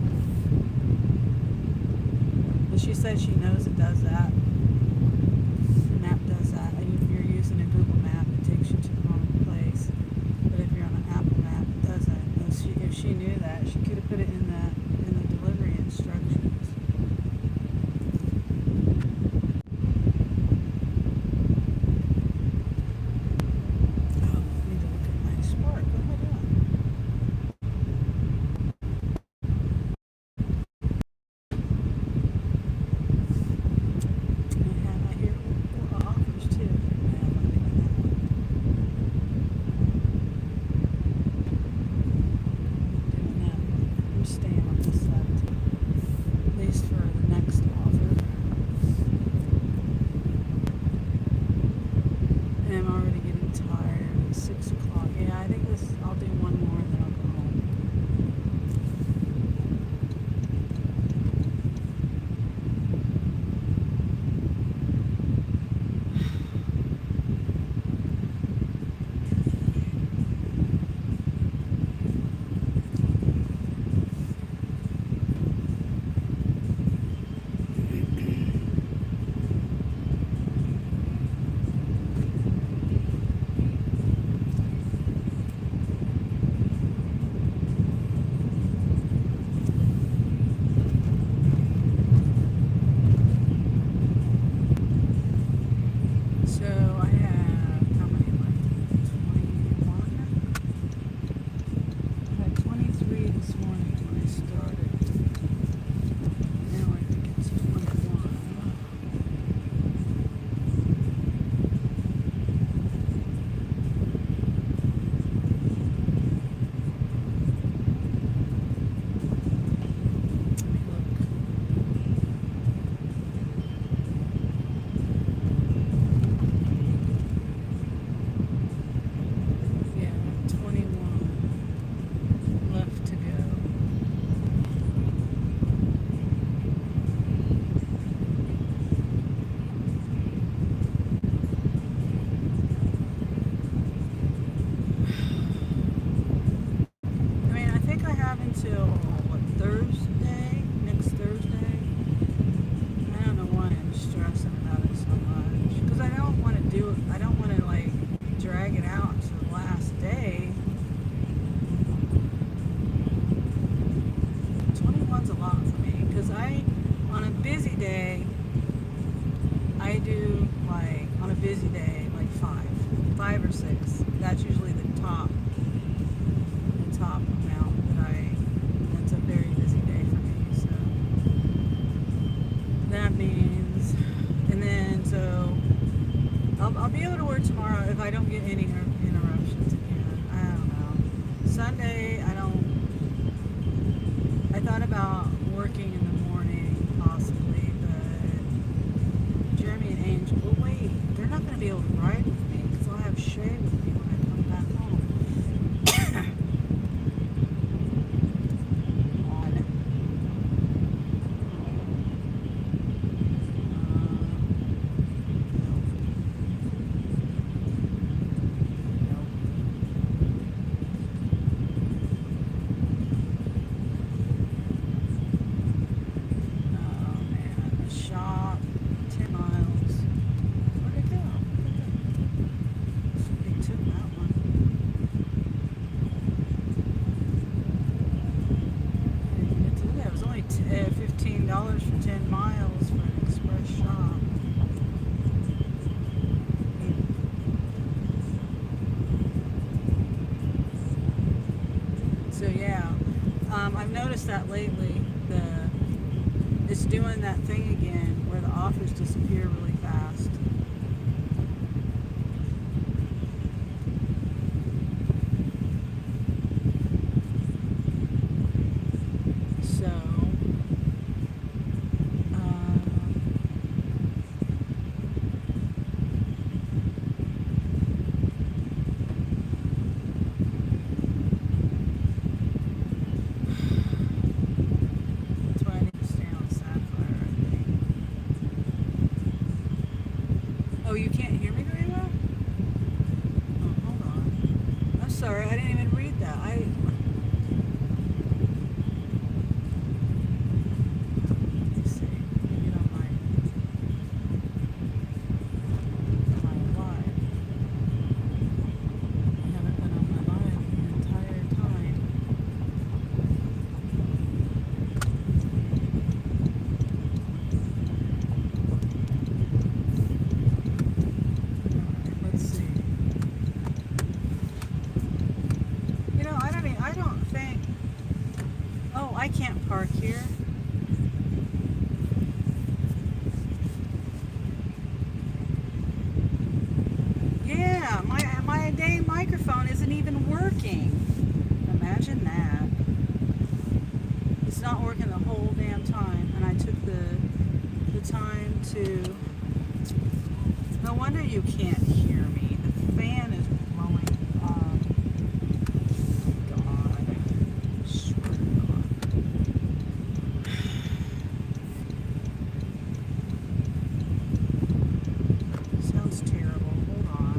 [SPEAKER 1] But she said she knows it does that. The map does that. And if you're using a Google map, it takes you to the wrong place. But if you're on an Apple map, it doesn't. And if she knew that, she could have put it in the delivery instructions. Oh, I need to look at my spark. What am I doing? like on a busy day, like 5 or 6. That's usually the top amount that's a very busy day for me. So that means, and then so I'll be able to work tomorrow if I don't get any interruptions again. I don't know. Sunday, I thought about working in the morning possibly, but Jeremy and Angel, well wait, they're not going to be able to ride with me because I'll have Shay with me when I come back home. Odd. Nope. Oh man, the shop, 10 miles. Where'd it go? They took that one. I didn't get to do that. It was only $15 for 10 miles for an express shop. So yeah, I've noticed that lately. It's doing that thing again where the offers disappear really fast. So, that's why I need to stay on Sapphire, I think. Oh, you can't hear me very well? Oh, hold on. I'm sorry, I didn't even read that. Let me see. Let me get on my live. I haven't been on my live the entire time. Alright, let's see. I don't think. Oh, I can't park here. Yeah, my dang microphone isn't even working. Imagine that. It's not working the whole damn time, and I took the time to. No wonder you can't hear me. The fan is blowing. God. Swear to God. Sounds terrible. Hold on.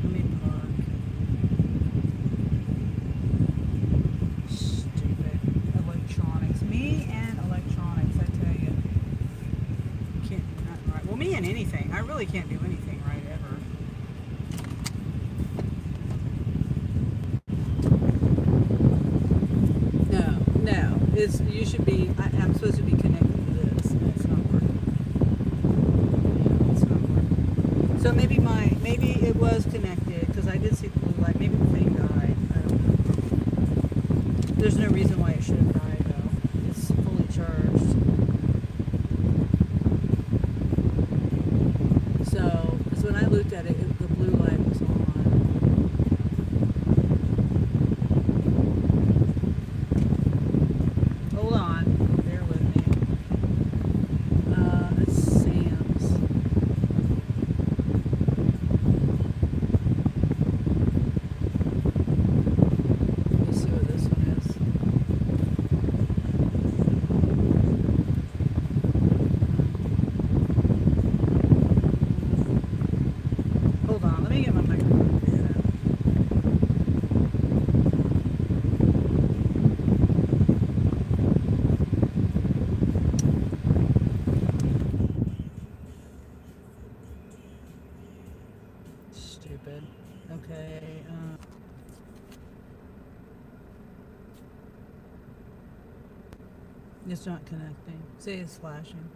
[SPEAKER 1] Let me park. Stupid electronics. Me and electronics, I tell you. Can't do nothing right. Well, me and anything. I really can't do anything right ever. No. You should be. I'm supposed to be connected to this, and it's not working. Yeah, it's not working. So maybe it was connected because I did see the blue light. Maybe the thing died. I don't know. There's no reason why it should have died though. It's fully charged. So, because when I looked at it, the blue light was on. Hold on, bear with me. It's Sam's. Let me see what this one is. Hold on, let me get my microphone. Stupid. Okay. It's not connecting. See, it's flashing.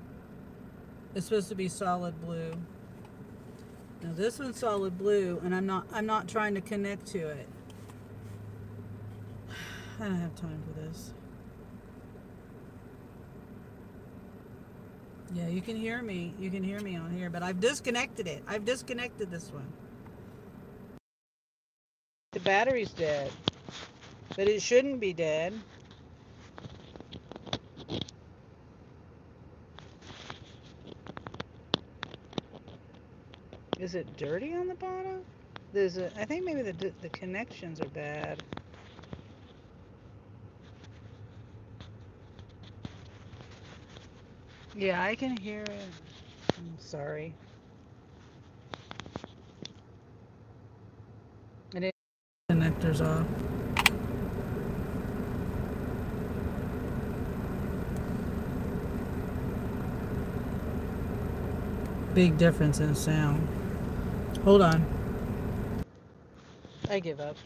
[SPEAKER 1] It's supposed to be solid blue. Now this one's solid blue, and I'm not trying to connect to it. I don't have time for this. Yeah, you can hear me. You can hear me on here, but I've disconnected it. I've disconnected this one. The battery's dead, but it shouldn't be dead. Is it dirty on the bottom? I think maybe the connections are bad. Yeah, I can hear it. I'm sorry. And it connectors off. Big difference in sound. Hold on. I give up.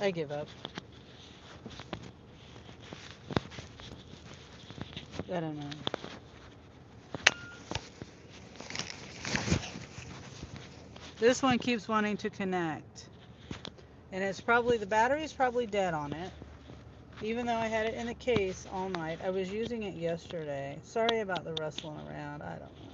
[SPEAKER 1] I give up. I don't know. This one keeps wanting to connect. And it's probably, the battery's probably dead on it. Even though I had it in the case all night. I was using it yesterday. Sorry about the rustling around. I don't know.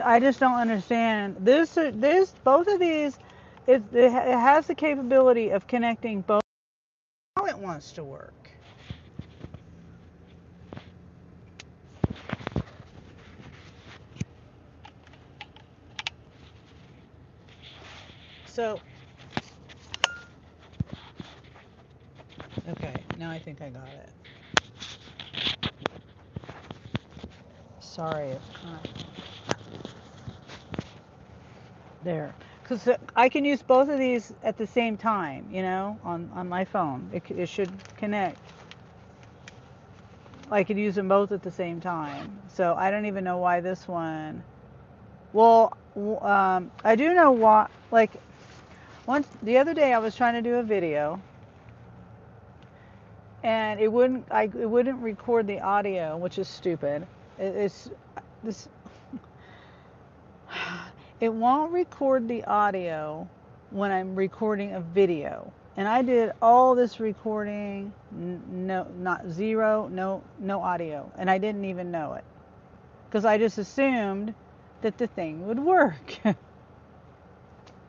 [SPEAKER 1] I just don't understand. Both of these, it has the capability of connecting both. How it wants to work. So, okay, now I think I got it. Sorry, it's kind of there. Because I can use both of these at the same time, you know, on my phone. It should connect. I could use them both at the same time. So I don't even know why this one. Well, I do know why. Like, the other day I was trying to do a video, and it wouldn't record the audio, which is stupid. It's this. It won't record the audio when I'm recording a video. And I did all this recording, no, not zero, no audio, and I didn't even know it, because I just assumed that the thing would work.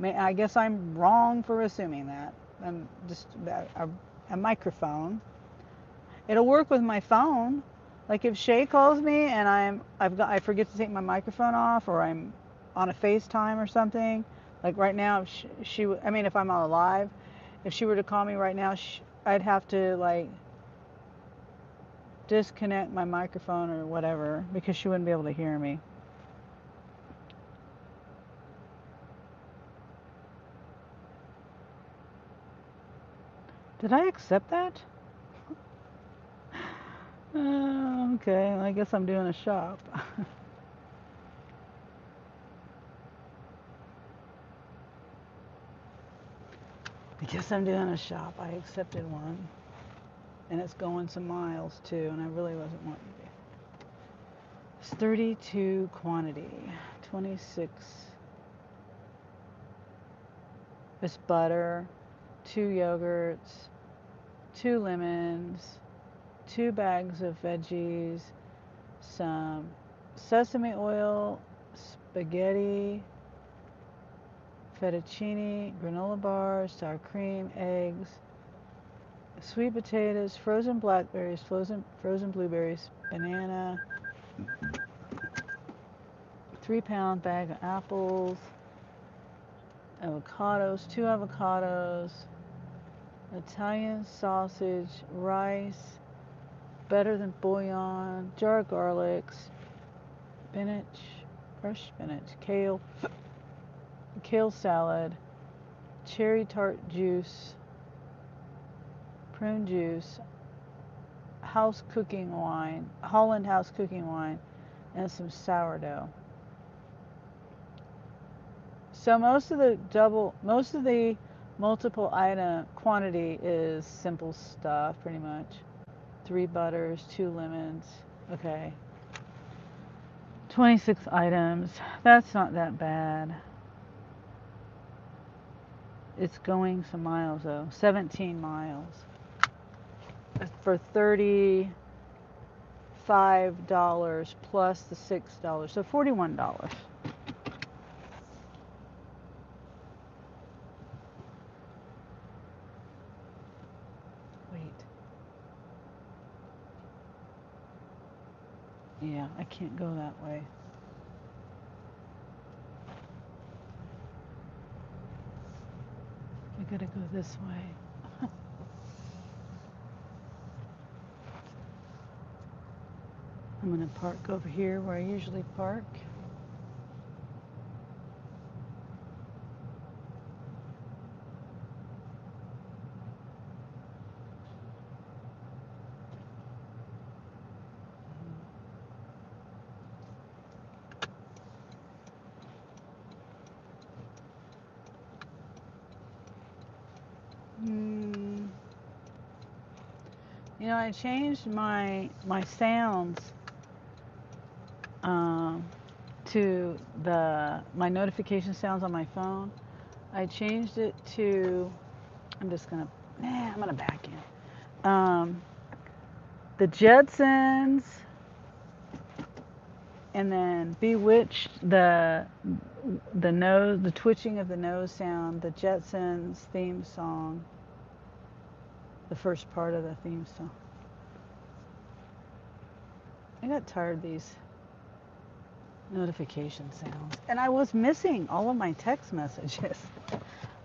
[SPEAKER 1] I guess I'm wrong for assuming that. I'm just a microphone. It'll work with my phone. Like if Shay calls me and I forget to take my microphone off, or I'm on a FaceTime or something. Like right now, if if I'm on live, if she were to call me right now, I'd have to like disconnect my microphone or whatever, because she wouldn't be able to hear me. Did I accept that? Okay, well, I guess I'm doing a shop. I guess I'm doing a shop. I accepted one. And it's going some miles too, and I really wasn't wanting to. It's 32 quantity, 26. It's butter, 2 yogurts, 2 lemons, 2 bags of veggies, some sesame oil, spaghetti, fettuccine, granola bars, sour cream, eggs, sweet potatoes, frozen blackberries, frozen blueberries, banana, 3-pound bag of apples, avocados, 2 avocados, Italian sausage, rice, better than bouillon, jar of garlics, spinach, fresh spinach, kale salad, cherry tart juice, prune juice, house cooking wine, Holland house cooking wine, and some sourdough. So most of the multiple item quantity is simple stuff, pretty much. 3 butters, 2 lemons. Okay. 26 items. That's not that bad. It's going some miles though. 17 miles. For $35 plus the $6. So $41. Wait. Yeah, I can't go that way. I gotta go this way. I'm gonna park over here where I usually park. You know, I changed my sounds to my notification sounds on my phone. I changed it to, I'm gonna back in. The Jetsons, and then Bewitched, the twitching of the nose sound, the Jetsons theme song, the first part of the theme song. I got tired of these notification sounds, and I was missing all of my text messages.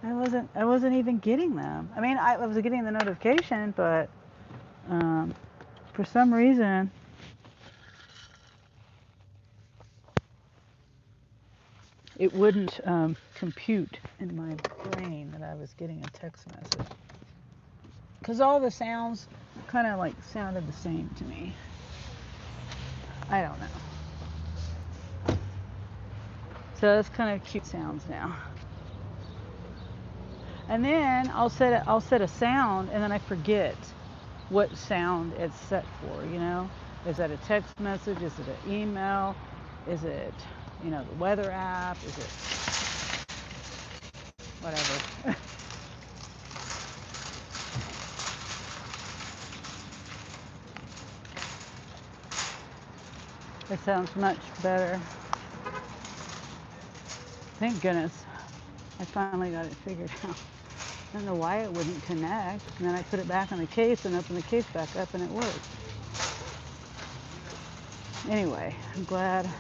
[SPEAKER 1] I wasn't even getting them. I mean, I was getting the notification, but for some reason it wouldn't compute in my brain that I was getting a text message, because all the sounds kind of like sounded the same to me. I don't know. So that's kind of cute sounds now. And then I'll set a sound, and then I forget what sound it's set for. You know, is that a text message? Is it an email? Is it, you know, the weather app? Is it whatever? It sounds much better. Thank goodness. I finally got it figured out. I don't know why it wouldn't connect. And then I put it back on the case and opened the case back up, and it worked. Anyway, I'm glad.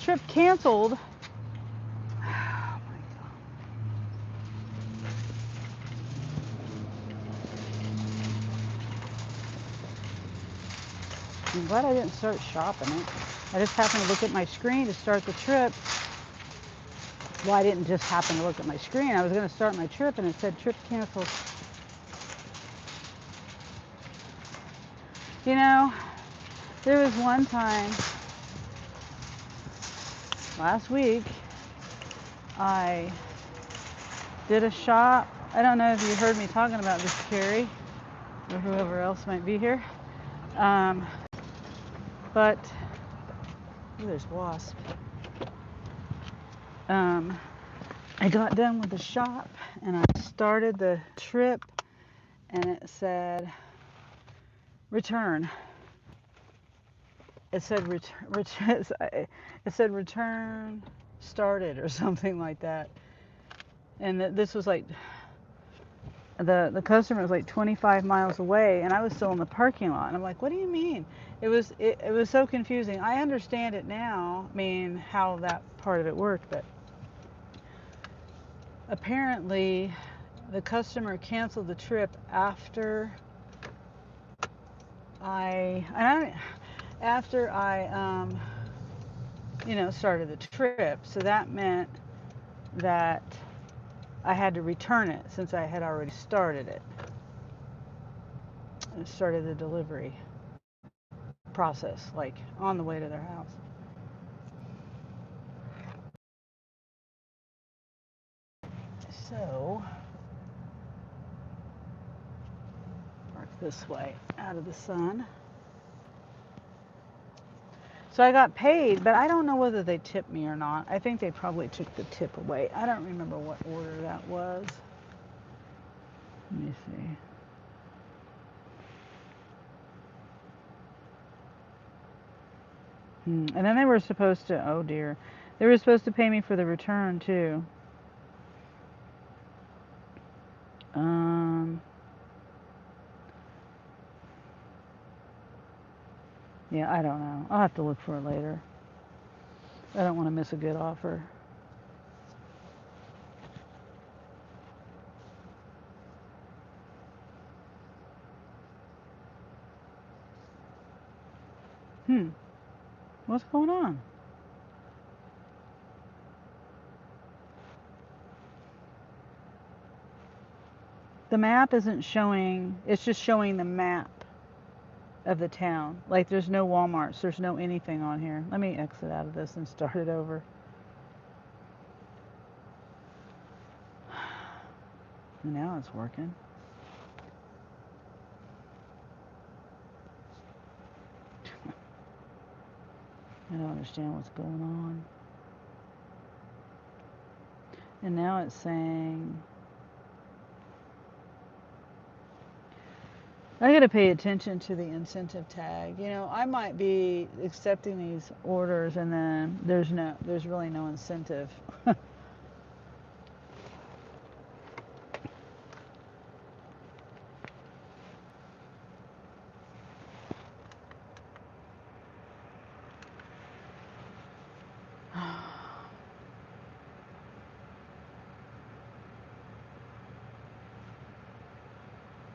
[SPEAKER 1] Trip canceled. Oh my God. I'm glad I didn't start shopping it. I just happened to look at my screen to start the trip. Well, I didn't just happen to look at my screen. I was going to start my trip, and it said trip canceled. You know, there was one time last week I did a shop. I don't know if you heard me talking about this, Carrie, or whoever else might be here. But there's wasp. I got done with the shop, and I started the trip, and it said return. It said return started or something like that. And this was like the customer was like 25 miles away, and I was still in the parking lot. And I'm like, what do you mean? It was so confusing. I understand it now. I mean, how that part of it worked, but apparently the customer canceled the trip after I started the trip. So that meant that I had to return it since I had already started it. and started the delivery process, like on the way to their house. So, park this way out of the sun. So I got paid, but I don't know whether they tipped me or not. I think they probably took the tip away. I don't remember what order that was. Let me see. And then they were supposed to, oh dear, they were supposed to pay me for the return too. Yeah, I don't know. I'll have to look for it later. I don't want to miss a good offer. What's going on? The map isn't showing, it's just showing the map of the town. Like there's no Walmarts, there's no anything on here. Let me exit out of this and start it over. Now it's working. I don't understand what's going on. And now it's saying I gotta pay attention to the incentive tag. You know, I might be accepting these orders and then there's really no incentive.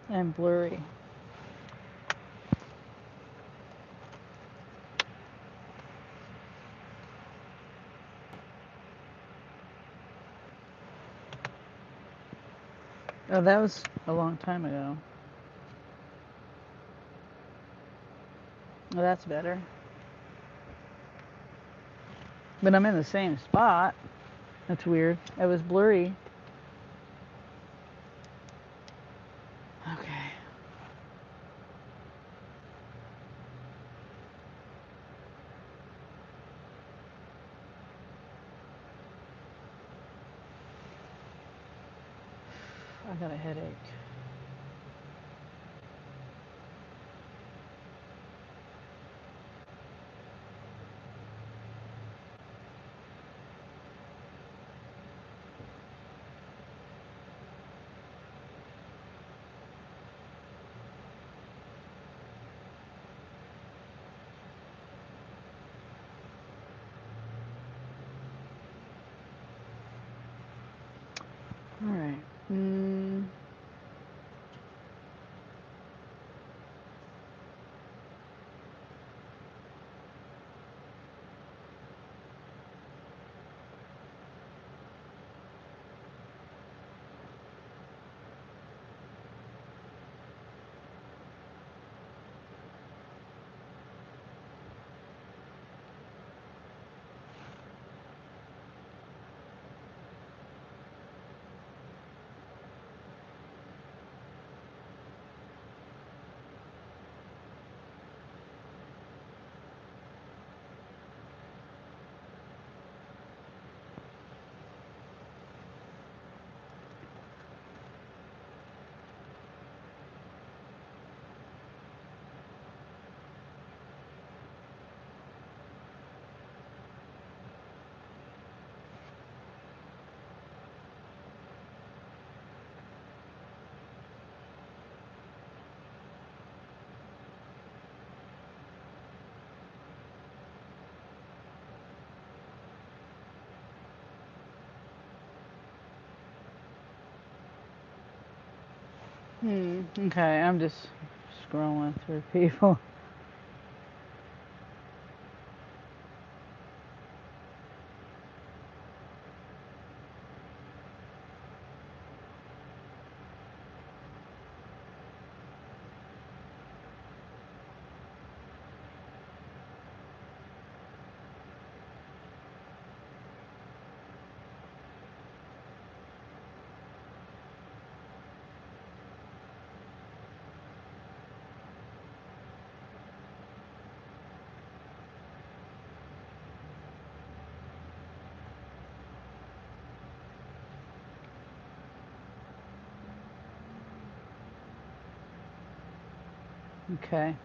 [SPEAKER 1] And blurry. Oh, that was a long time ago. Well, that's better. But I'm in the same spot. That's weird. It was blurry. Okay. I got a headache. All right. Okay, I'm just scrolling through people. Okay.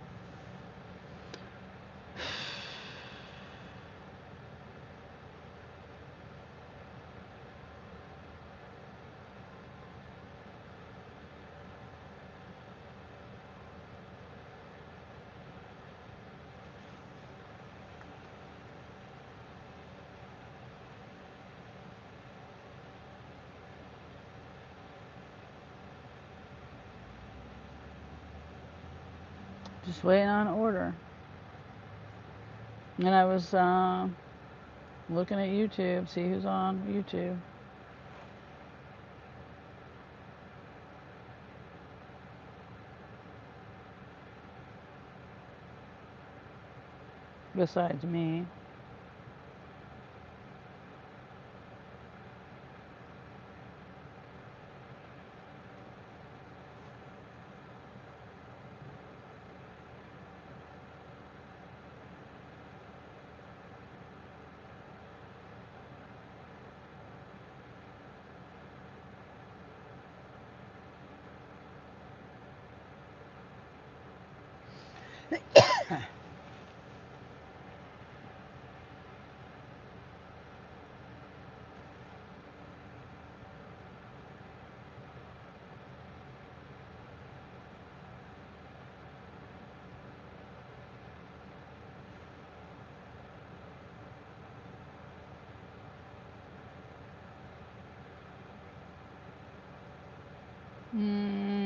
[SPEAKER 1] Just waiting on an order. And I was looking at YouTube, see who's on YouTube. Besides me.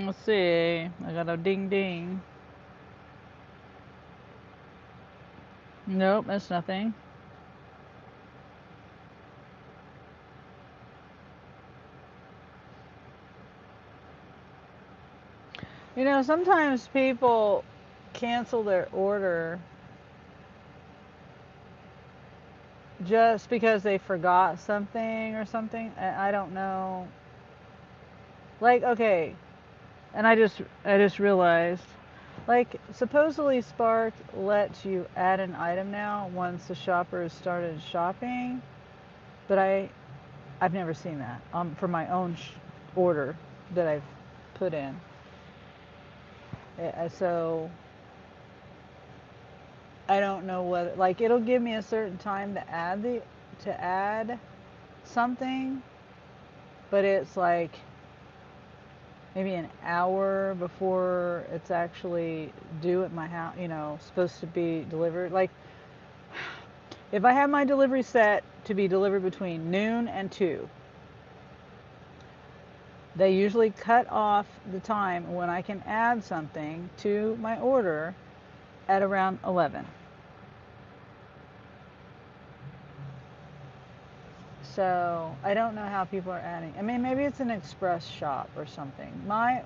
[SPEAKER 1] Let's see. I got a ding ding. Nope, that's nothing. You know, sometimes people cancel their order just because they forgot something or something. I don't know. Like, okay, and I just realized, like, supposedly Spark lets you add an item now once the shopper has started shopping, but I've never seen that for my own order that I've put in. So I don't know whether, like, it'll give me a certain time to add something, but it's like maybe an hour before it's actually due at my house, supposed to be delivered. Like, if I have my delivery set to be delivered between noon and 2, they usually cut off the time when I can add something to my order at around 11. So I don't know how people are adding. I mean, maybe it's an express shop or something. My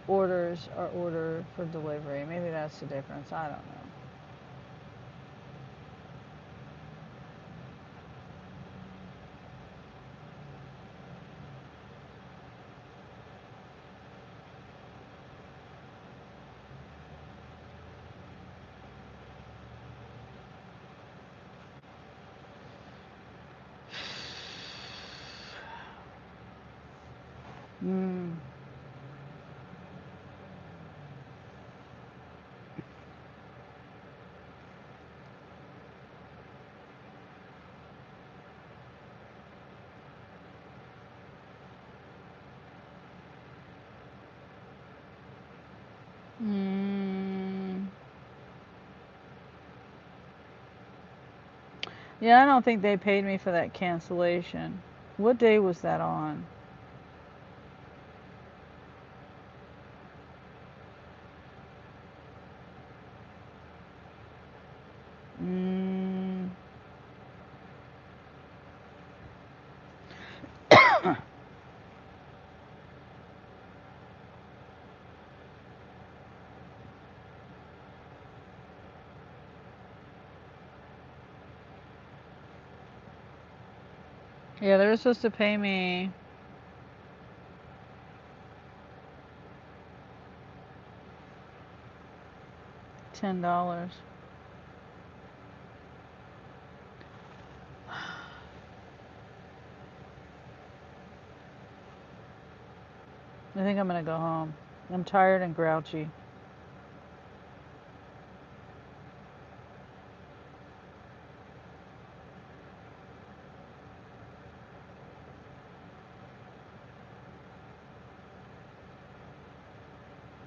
[SPEAKER 1] orders are ordered for delivery. Maybe that's the difference. I don't know. Mm. Mm. Yeah, I don't think they paid me for that cancellation. What day was that on? Mm. Yeah, they were supposed to pay me $10. I think I'm gonna go home. I'm tired and grouchy.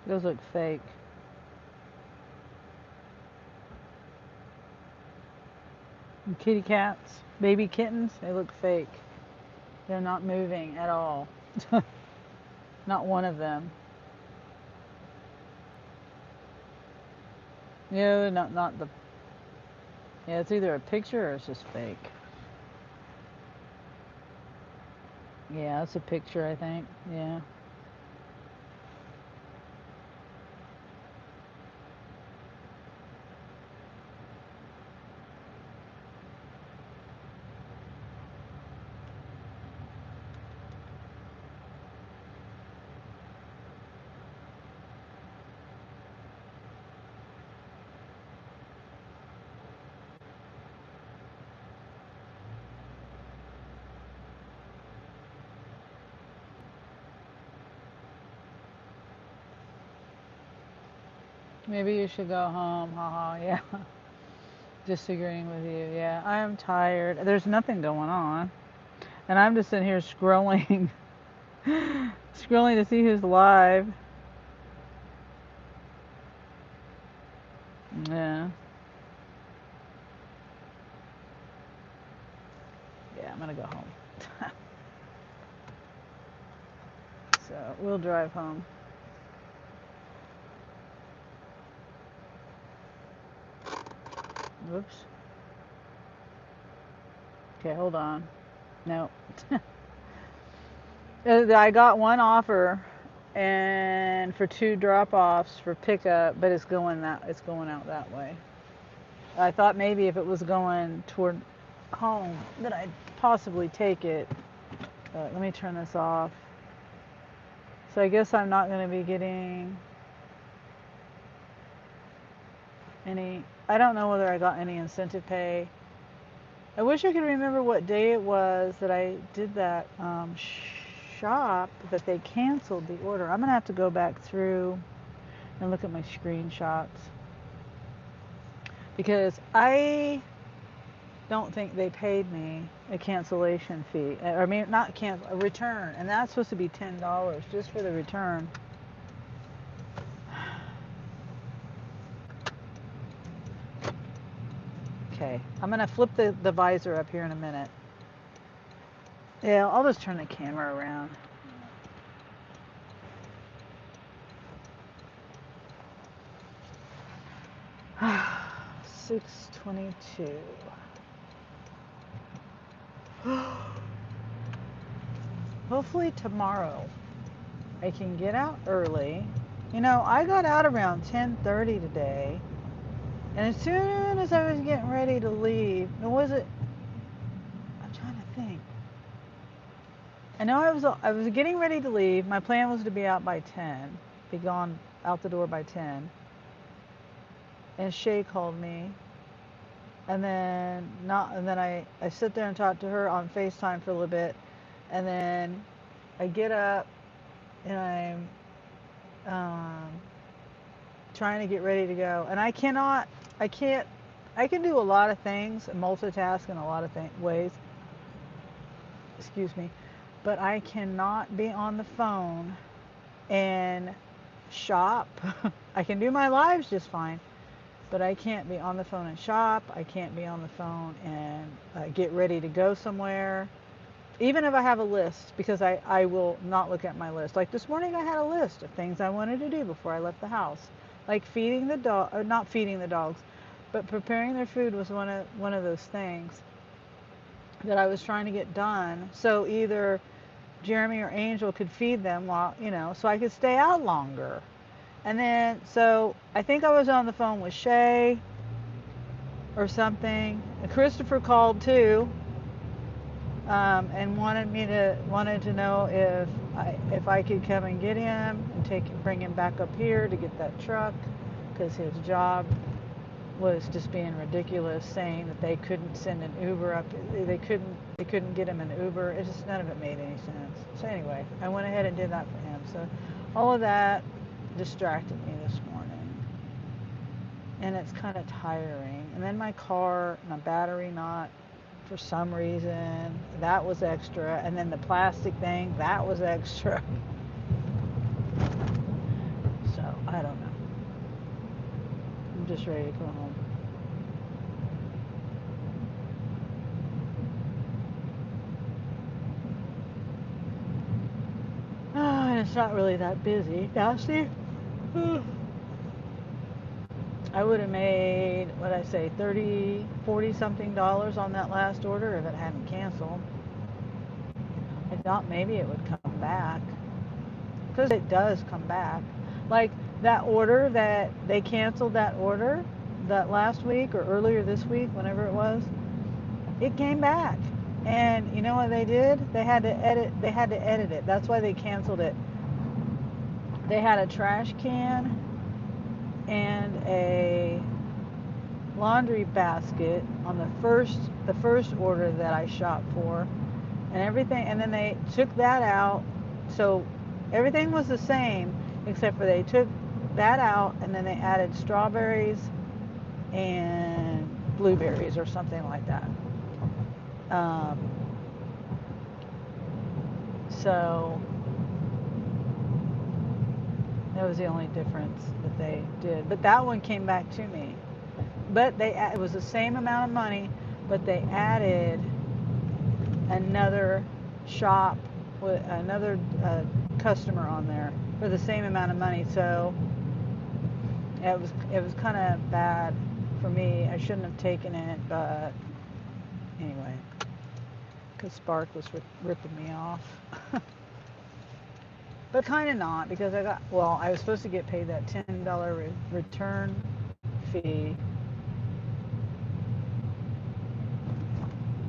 [SPEAKER 1] Those look fake. And kitty cats, baby kittens, they look fake. They're not moving at all. Not one of them. Yeah, not the. Yeah, it's either a picture or it's just fake. Yeah, it's a picture, I think. Yeah. Maybe you should go home. Haha, yeah. Disagreeing with you. Yeah, I am tired. There's nothing going on. And I'm just sitting here scrolling, scrolling to see who's live. Yeah. Yeah, I'm gonna go home. So we'll drive home. Whoops. Okay, hold on. No. I got one offer and for 2 drop-offs for pickup, but it's going out that way. I thought maybe if it was going toward home that I'd possibly take it. But let me turn this off. So I guess I'm not going to be getting any. I don't know whether I got any incentive pay. I wish I could remember what day it was that I did that shop that they canceled the order. I'm going to have to go back through and look at my screenshots because I don't think they paid me a cancellation fee. I mean, not cancel, a return. And that's supposed to be $10 just for the return. Okay, I'm going to flip the visor up here in a minute. Yeah, I'll just turn the camera around. $6:22. Hopefully tomorrow I can get out early. You know, I got out around 10:30 today. And as soon as I was getting ready to leave, I'm trying to think. I know I was getting ready to leave. My plan was to be out by 10, be gone out the door by 10. And Shay called me. And then I sit there and talk to her on FaceTime for a little bit. And then I get up and I'm trying to get ready to go. And I can do a lot of things, multitask in a lot of ways. Excuse me. But I cannot be on the phone and shop. I can do my lives just fine, but I can't be on the phone and shop. I can't be on the phone and get ready to go somewhere. Even if I have a list, because I will not look at my list. Like this morning I had a list of things I wanted to do before I left the house. Like feeding the dog, or not feeding the dogs, but preparing their food was one of those things that I was trying to get done. So either Jeremy or Angel could feed them while, so I could stay out longer. And then, so I think I was on the phone with Shay or something. And Christopher called too, and wanted to know if I could come and get him and bring him back up here to get that truck, because his job was just being ridiculous, saying that they couldn't send an Uber up. They couldn't get him an Uber. It just, none of it made any sense. So anyway, I went ahead and did that for him. So all of that distracted me this morning, and it's kind of tiring. And then my battery not, for some reason, that was extra. And then the plastic thing, that was extra. So I don't know. I'm just ready to go home. And it's not really that busy. Now, see, I would have made, what I say, 30, 40 something dollars on that last order if it hadn't canceled. I thought maybe it would come back. Because it does come back. Like that order that they canceled that order that last week or earlier this week, whenever it was, it came back. And you know what they did? They had to edit it. That's why they canceled it. They had a trash can and a laundry basket on the first order that I shopped for, and everything, and then they took that out. So everything was the same except for they took that out and then they added strawberries and blueberries or something like that. So that was the only difference that they did. But that one came back to me. But it was the same amount of money, but they added another shop with another customer on there for the same amount of money. So it was kind of bad for me. I shouldn't have taken it, but anyway, because Spark was ripping me off. But kind of not, because I was supposed to get paid that $10 return fee.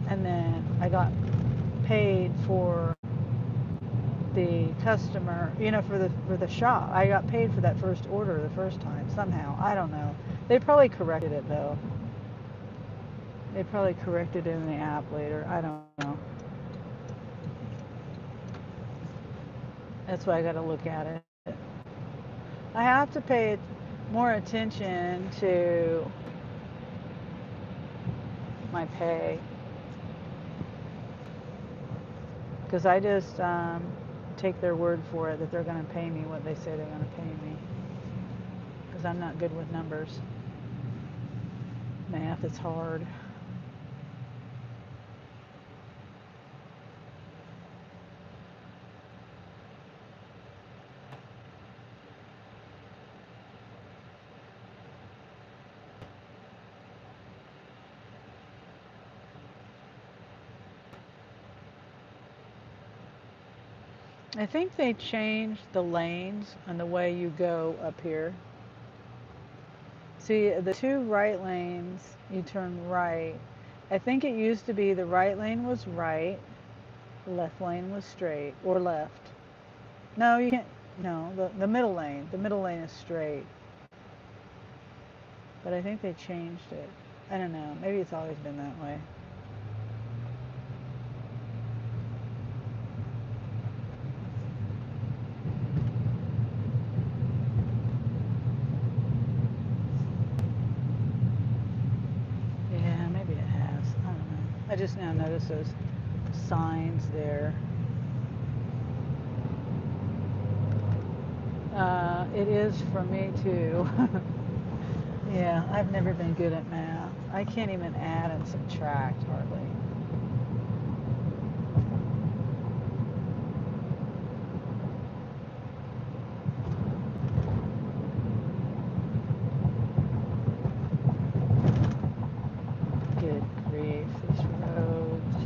[SPEAKER 1] And then I got paid for the customer, for the shop. I got paid for that first order the first time somehow. I don't know. They probably corrected it though. They probably corrected it in the app later. I don't know. That's why I got to look at it. I have to pay more attention to my pay, because I just take their word for it that they're going to pay me what they say they're going to pay me, because I'm not good with numbers. Math is hard. I think they changed the lanes and the way you go up here. See, the two right lanes, you turn right. I think it used to be the right lane was right, the left lane was straight, or left. No, you can't, no, the middle lane. The middle lane is straight. But I think they changed it. I don't know, maybe it's always been that way. I just now noticed those signs there. It is for me too. Yeah, I've never been good at math. I can't even add and subtract hardly. Good grief, these roads.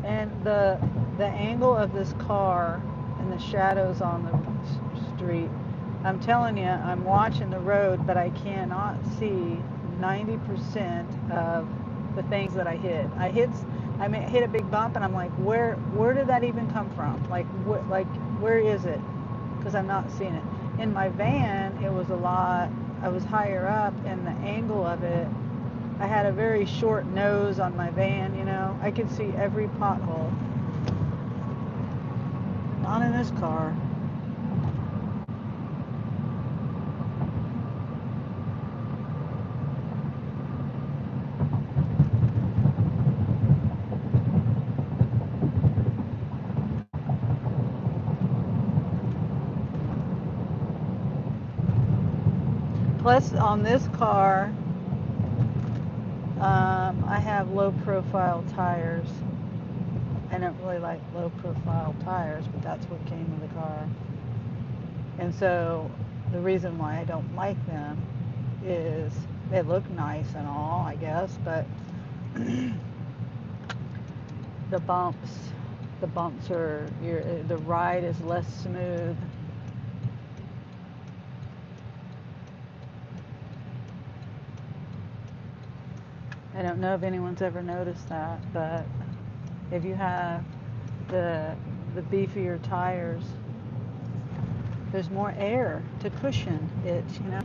[SPEAKER 1] And the angle of this car and the shadows on the street, I'm telling you, I'm watching the road, but I cannot see 90% of the things that I hit. I hit a big bump, and I'm like, where did that even come from? Like where is it? Because I'm not seeing it. In my van, it was a lot. I was higher up, and the angle of it, I had a very short nose on my van, I could see every pothole. Not in this car. Plus, on this car, I have low profile tires. I don't really like low profile tires, but that's what came with the car. And so the reason why I don't like them is they look nice and all, I guess, but the bumps, are, the ride is less smooth. I don't know if anyone's ever noticed that, but if you have the beefier tires, there's more air to cushion it, you know.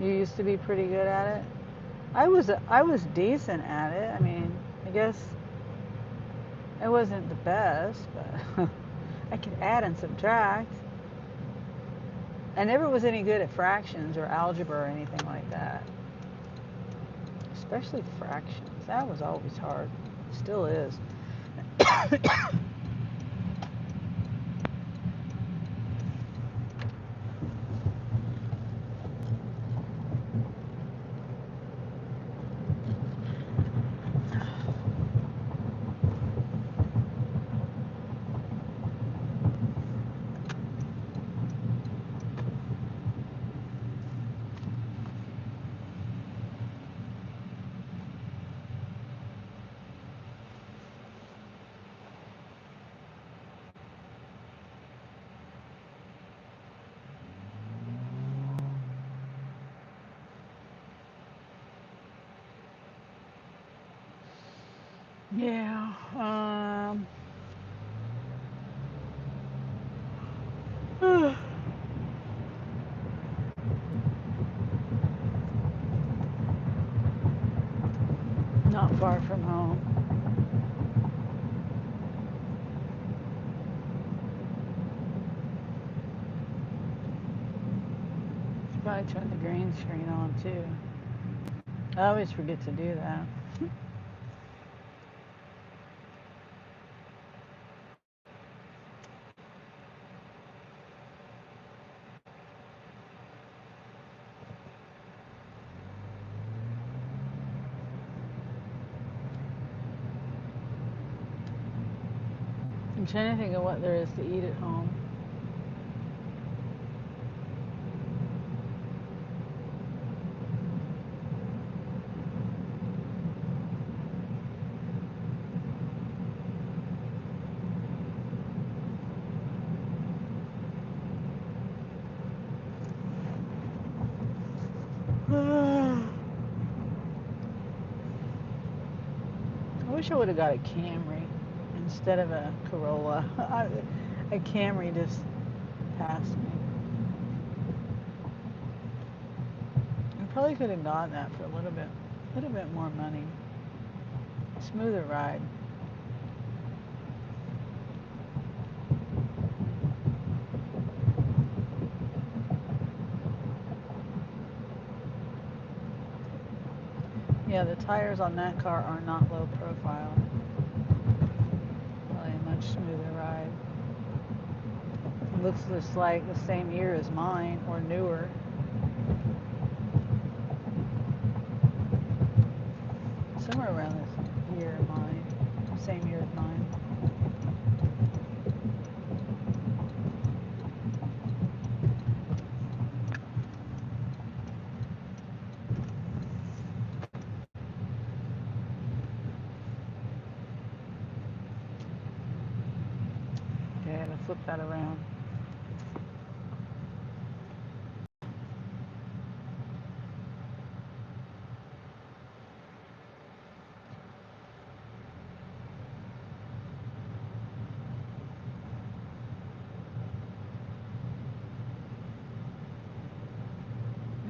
[SPEAKER 1] You used to be pretty good at it. I was decent at it. I mean, I guess I wasn't the best, but I could add and subtract. I never was any good at fractions or algebra or anything like that. Especially fractions. That was always hard. Still is. Yeah. Not far from home. Probably turn the green screen on too. I always forget to do that. I'm trying to think of what there is to eat at home. I wish I would have got a Camry instead of a Corolla. A Camry just passed me. I probably could have gotten that for a little bit more money. Smoother ride. Yeah, the tires on that car are not low profile. Probably a much smoother ride. It looks just like the same year as mine or newer. Somewhere around this year of mine. Same year as mine. Okay, I gotta flip that around.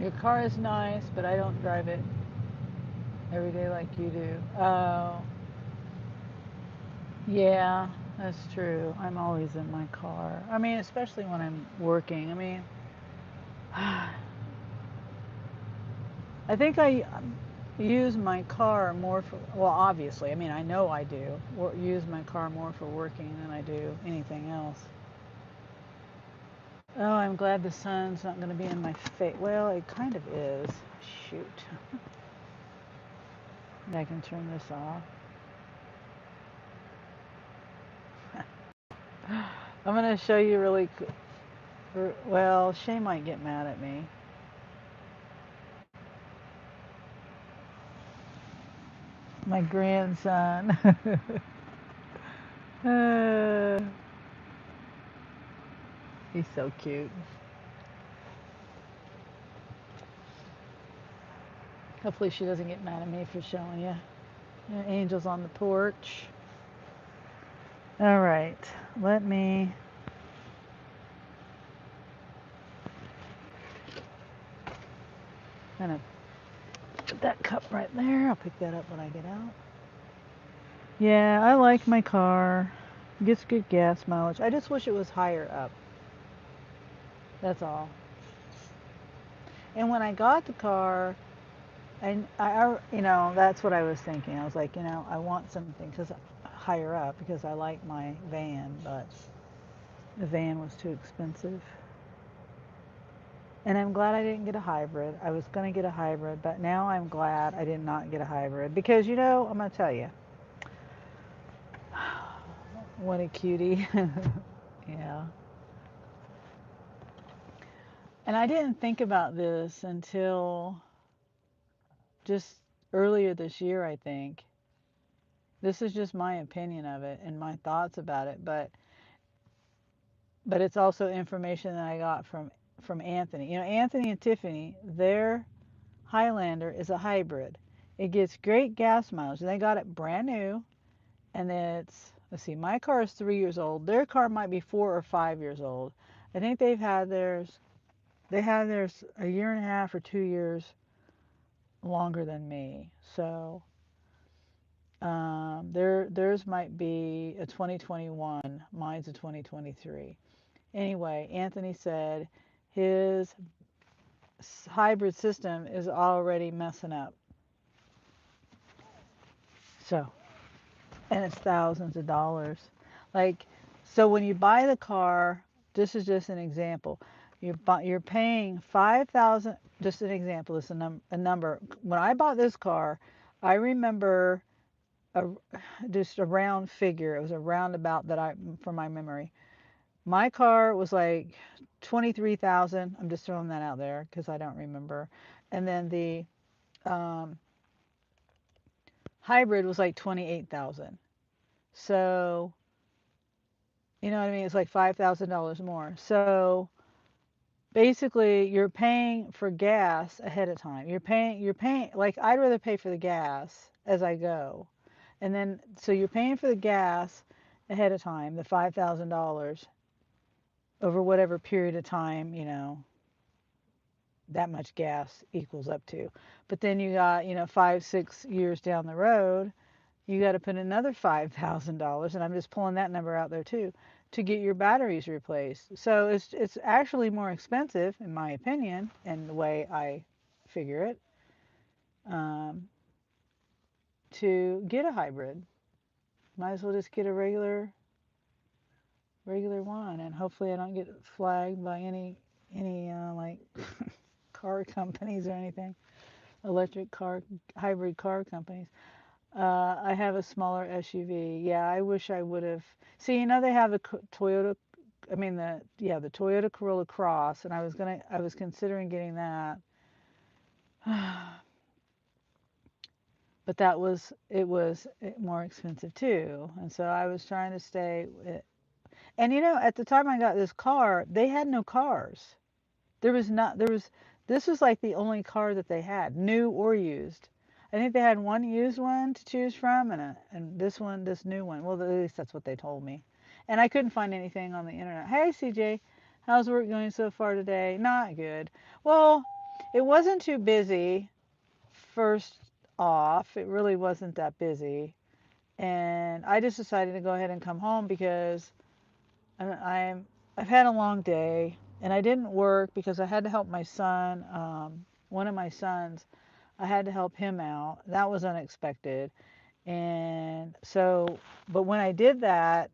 [SPEAKER 1] Your car is nice, but I don't drive it every day like you do. Oh, yeah, that's true. I'm always in my car. I mean, especially when I'm working. I mean, I think use my car more for, well, obviously, I mean, I know I do, use my car more for working than I do anything else. Oh, I'm glad the sun's not going to be in my face. Well, it kind of is. Shoot. I can turn this off. I'm going to show you really, well, Shay might get mad at me. My grandson. uh, he's so cute. Hopefully she doesn't get mad at me for showing you. Angel's on the porch. All right, let me. I'm gonna put that cup right there. I'll pick that up when I get out. Yeah, I like my car. It gets good gas mileage. I just wish it was higher up. That's all. And when I got the car, that's what I was thinking. I was like, I want something because higher up because I like my van, but the van was too expensive. And I'm glad I didn't get a hybrid. I was going to get a hybrid, but now I'm glad I did not get a hybrid because, I'm going to tell you. What a cutie. Yeah. And I didn't think about this until just earlier this year, I think. This is just my opinion of it and my thoughts about it, but it's also information that I got from Anthony. Anthony and Tiffany, their Highlander is a hybrid. It gets great gas mileage. They got it brand new, and it's, let's see, my car is 3 years old. Their car might be 4 or 5 years old. I think they had theirs a year and a half or 2 years longer than me. So theirs might be a 2021. Mine's a 2023. Anyway, Anthony said his hybrid system is already messing up. So, and it's thousands of dollars. Like, so when you buy the car, this is just an example. You're paying 5,000. Just an example. This is a number. When I bought this car, I remember just a round figure. It was a roundabout from my memory. My car was like 23,000. I'm just throwing that out there because I don't remember. And then the um, hybrid was like 28,000. So, you know what I mean? It's like $5,000 more. So basically, you're paying for gas ahead of time. You're paying, like, I'd rather pay for the gas as I go. And then, so you're paying for the gas ahead of time, the $5,000 over whatever period of time, that much gas equals up to. But then you got, 5, 6 years down the road, you got to put another $5,000, and I'm just pulling that number out there too, to get your batteries replaced. So it's actually more expensive, in my opinion, and the way I figure it, um, to get a hybrid. Might as well just get a regular one, and hopefully I don't get flagged by any like car companies or anything, electric car, hybrid car companies. I have a smaller SUV. Yeah, I wish I would have. See, they have the Toyota. I mean, the Toyota Corolla Cross, and I was considering getting that, but it was more expensive too, and so I was trying to stay. And at the time I got this car, they had no cars. There was not. There was. This was like the only car that they had, new or used. I think they had one used one to choose from, and this new one. Well, at least that's what they told me. And I couldn't find anything on the internet. Hey, CJ, how's work going so far today? Not good. Well, it wasn't too busy. First off, it really wasn't that busy, and I just decided to go ahead and come home because I've had a long day, and I didn't work because I had to help my son. One of my sons, I had to help him out. That was unexpected. And so, but when I did that,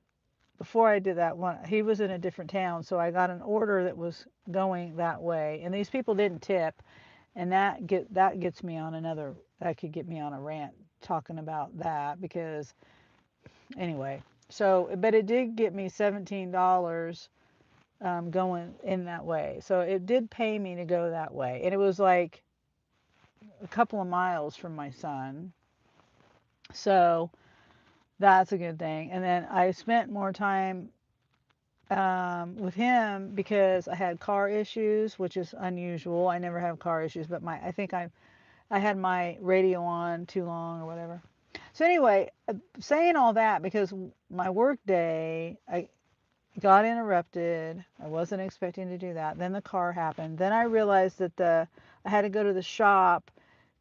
[SPEAKER 1] before I did that one, he was in a different town, so I got an order that was going that way. And these people didn't tip, and that gets me on another, that could get me on a rant talking about that because anyway. So, but it did get me $17 going in that way. So it did pay me to go that way, and it was like a couple of miles from my son. So that's a good thing. And then I spent more time with him because I had car issues, which is unusual. I never have car issues, but I think I had my radio on too long or whatever. So anyway, saying all that because my work day, I got interrupted. I wasn't expecting to do that. Then the car happened. Then I realized that I had to go to the shop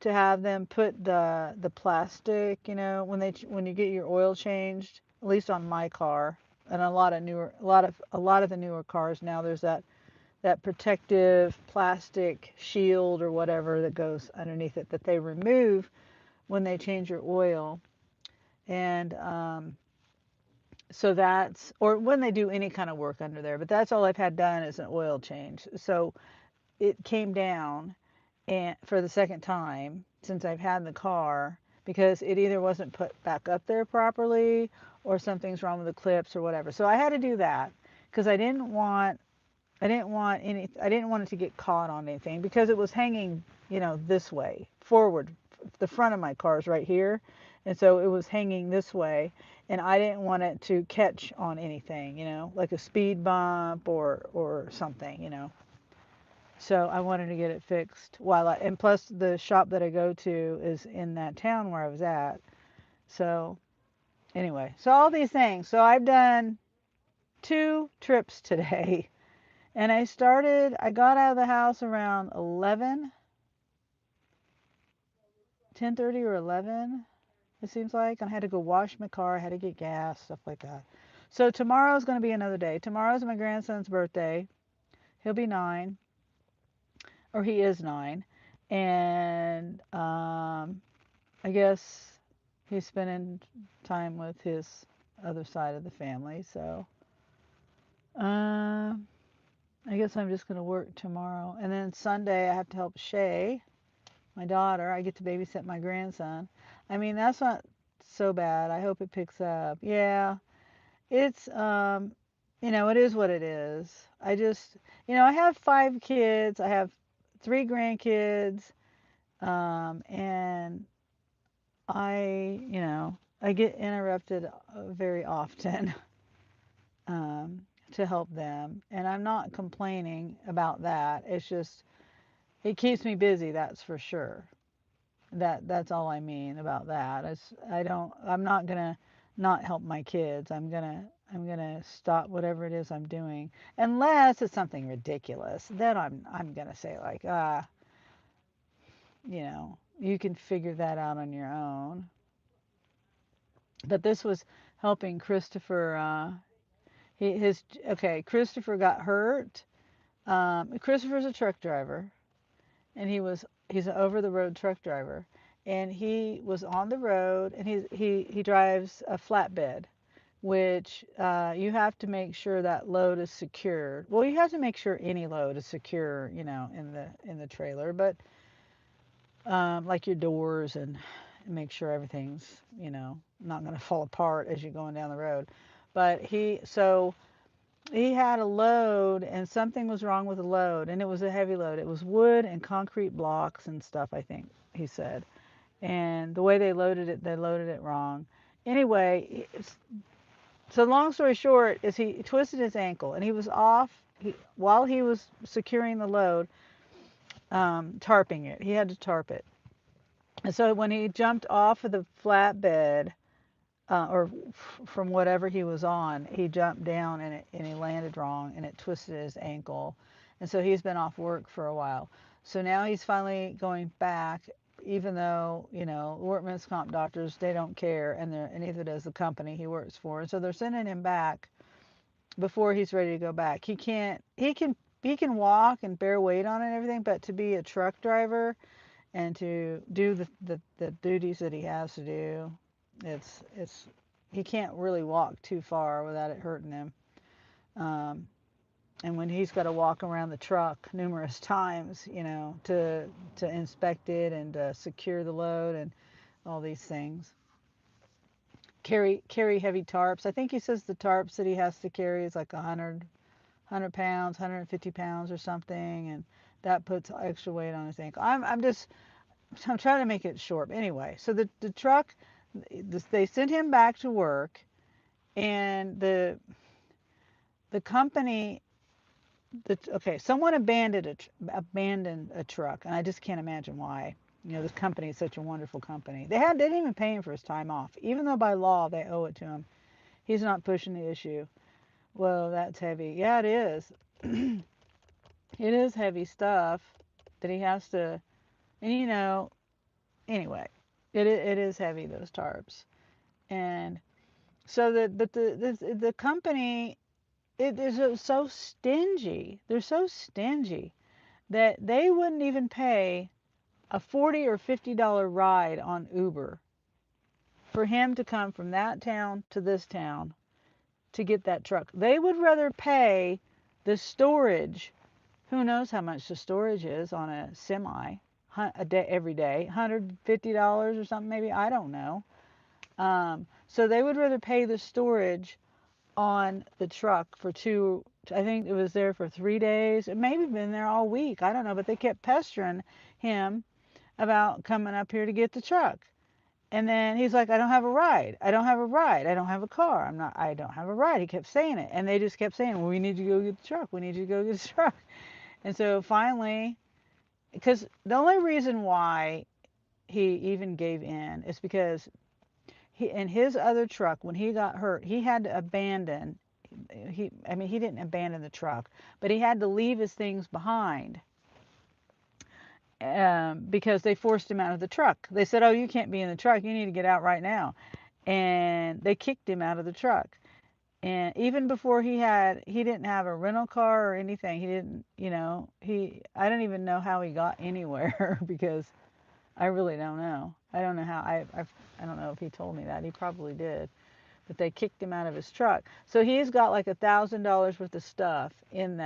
[SPEAKER 1] to have them put the plastic, when you get your oil changed, at least on my car, and a lot of the newer cars now, there's that protective plastic shield or whatever that goes underneath it that they remove when they change your oil. And so that's, or when they do any kind of work under there, but that's all I've had done is an oil change. So it came down and for the second time since I've had the car because it either wasn't put back up there properly or something's wrong with the clips or whatever. So I had to do that because I didn't want it to get caught on anything because it was hanging, this way forward. The front of my car is right here, and so it was hanging this way, and I didn't want it to catch on anything, like a speed bump or something. So I wanted to get it fixed and plus the shop that I go to is in that town where I was at. So anyway, so all these things. So I've done 2 trips today. And I got out of the house around 10:30 or 11, it seems like. And I had to go wash my car, I had to get gas, stuff like that. So tomorrow's going to be another day. Tomorrow's my grandson's birthday. He'll be 9, or he is 9. And I guess he's spending time with his other side of the family. So I guess I'm just going to work tomorrow. And then Sunday I have to help Shay, my daughter. I get to babysit my grandson. I mean, that's not so bad. I hope it picks up. Yeah, it's it is what it is. I just, I have 5 kids. I have 3 grandkids. And I get interrupted very often to help them, and I'm not complaining about that. It's just it keeps me busy, that's for sure. That's all I mean about that. I'm not gonna not help my kids. I'm gonna stop whatever it is I'm doing, unless it's something ridiculous. Then I'm gonna say like, you can figure that out on your own. But this was helping Christopher. Christopher got hurt. Christopher's a truck driver, and he's an over the road truck driver, and he was on the road, and he drives a flatbed, which you have to make sure that load is secured. Well, you have to make sure any load is secure, in the trailer, but like your doors and make sure everything's not going to fall apart as you're going down the road. But he had a load and something was wrong with the load, and it was a heavy load. It was wood and concrete blocks and stuff, I think he said. And the way they loaded it wrong. Anyway, so long story short is he twisted his ankle and he was off while he was securing the load, tarping it. He had to tarp it. And so when he jumped off of the flatbed, from whatever he was on, he jumped down and he landed wrong and it twisted his ankle. And so he's been off work for a while. So now he's finally going back, even though, workman's comp doctors, they don't care, and neither does the company he works for. And so they're sending him back before he's ready to go back. He can walk and bear weight on it and everything, but to be a truck driver and to do the duties that he has to do. It's he can't really walk too far without it hurting him. Um, and when he's got to walk around the truck numerous times, to inspect it and to secure the load and all these things. Carry heavy tarps. I think he says the tarps that he has to carry is like 100 pounds, 150 pounds or something, and that puts extra weight on his ankle. I'm trying to make it short. Anyway, so the truck, they sent him back to work, and the company, okay, someone abandoned a truck, and I just can't imagine why. This company is such a wonderful company. They didn't even pay him for his time off, even though by law they owe it to him. He's not pushing the issue. Well, that's heavy. Yeah, it is. It is heavy stuff that he has to, and anyway, it is heavy, those tarps. And so the company, it is so stingy. They're so stingy that they wouldn't even pay a $40 or $50 ride on Uber for him to come from that town to this town to get that truck. They would rather pay the storage. Who knows how much the storage is on a semi a day, every day, $150 or something, maybe, I don't know. So they would rather pay the storage on the truck for I think it was there for 3 days. It maybe been there all week, I don't know, but they kept pestering him about coming up here to get the truck. And then he's like, I don't have a ride. I don't have a ride. I don't have a car. I don't have a ride. He kept saying it. And they just kept saying, well, we need you to go get the truck. We need you to go get the truck. And so finally, because the only reason why he even gave in is because in his other truck, when he got hurt, he had to abandon. He didn't abandon the truck, but he had to leave his things behind, because they forced him out of the truck. They said, "Oh, you can't be in the truck. You need to get out right now," and they kicked him out of the truck. And even before he didn't have a rental car or anything. He didn't, I don't even know how he got anywhere because I really don't know. I don't know how. I don't know if he told me that. He probably did. But they kicked him out of his truck. So he's got like $1,000 worth of stuff in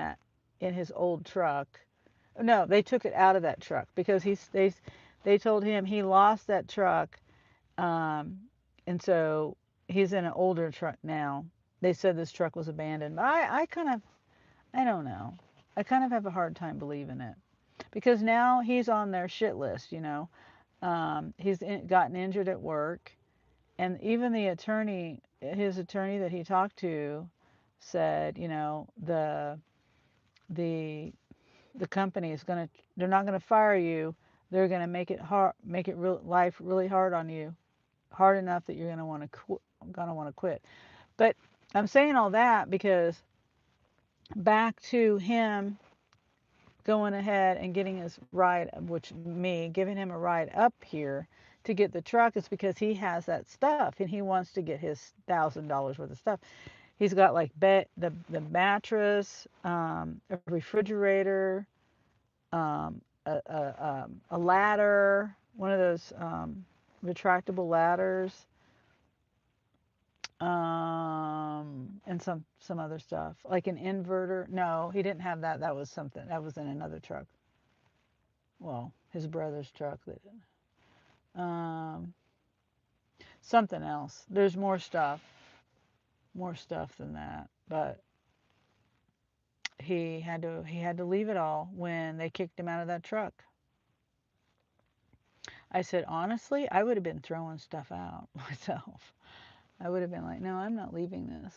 [SPEAKER 1] his old truck. No, they took it out of that truck because they told him he lost that truck, and so he's in an older truck now. They said this truck was abandoned. But I don't know. I kind of have a hard time believing it because now he's on their shit list. Gotten injured at work, and even his attorney that he talked to said, the the company they're not gonna fire you. They're gonna make life really hard on you, hard enough that you're gonna want to quit. But I'm saying all that because back to him going ahead and getting his ride, giving him a ride up here to get the truck is because he has that stuff and he wants to get his $1,000 worth of stuff. He's got like the mattress, a refrigerator, a ladder, one of those retractable ladders, and some other stuff like an inverter. No, he didn't have that. That was something that was in another truck. Well, his brother's truck. Um, Something else. There's more stuff than that. But he had to leave it all when they kicked him out of that truck. I said, honestly, I would have been throwing stuff out myself. I would have been like, no, I'm not leaving this.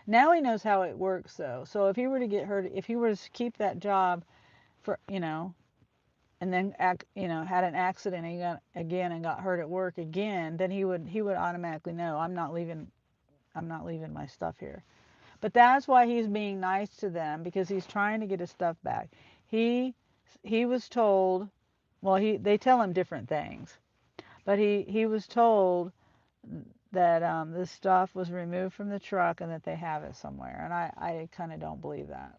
[SPEAKER 1] Now he knows how it works, though. So if he were to get hurt, if he were to keep that job for, and then had an accident and got hurt at work again, then he would automatically know I'm not leaving my stuff here. But that's why he's being nice to them, because he's trying to get his stuff back. He was told, well, they tell him different things, but he was told that this stuff was removed from the truck and that they have it somewhere. And I kind of don't believe that.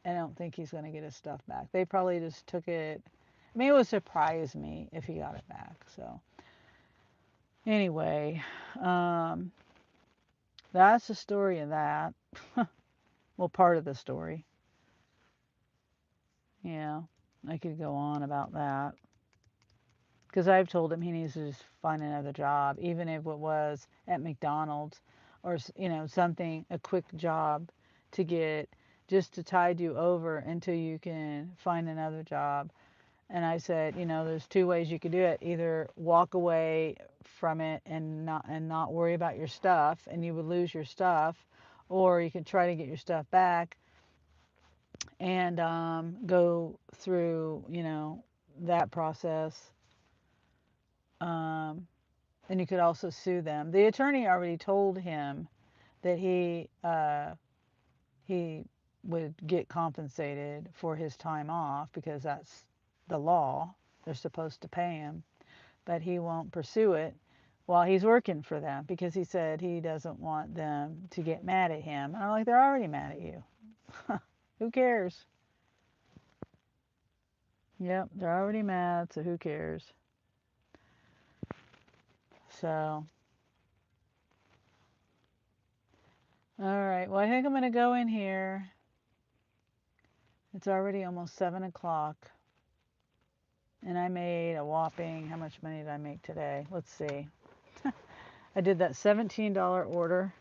[SPEAKER 1] I don't think he's going to get his stuff back. They probably just took it. mean, it would surprise me if he got it back. So anyway, that's the story of that. Well, part of the story. Yeah, I could go on about that because I've told him he needs to just find another job, even if it was at McDonald's or something, a quick job to get just to tide you over until you can find another job. And I said, there's two ways you could do it. Either walk away from it and not worry about your stuff, and you would lose your stuff, or you could try to get your stuff back and go through, that process. Um, and you could also sue them. The attorney already told him that he would get compensated for his time off because that's the law. They're supposed to pay him, but he won't pursue it while he's working for them because he said he doesn't want them to get mad at him. And I'm like, they're already mad at you. Who cares? Yep, they're already mad, so who cares? So, all right. Well, I think I'm going to go in here. It's already almost 7 o'clock. And I made a whopping, how much money did I make today? Let's see. I did that $17 order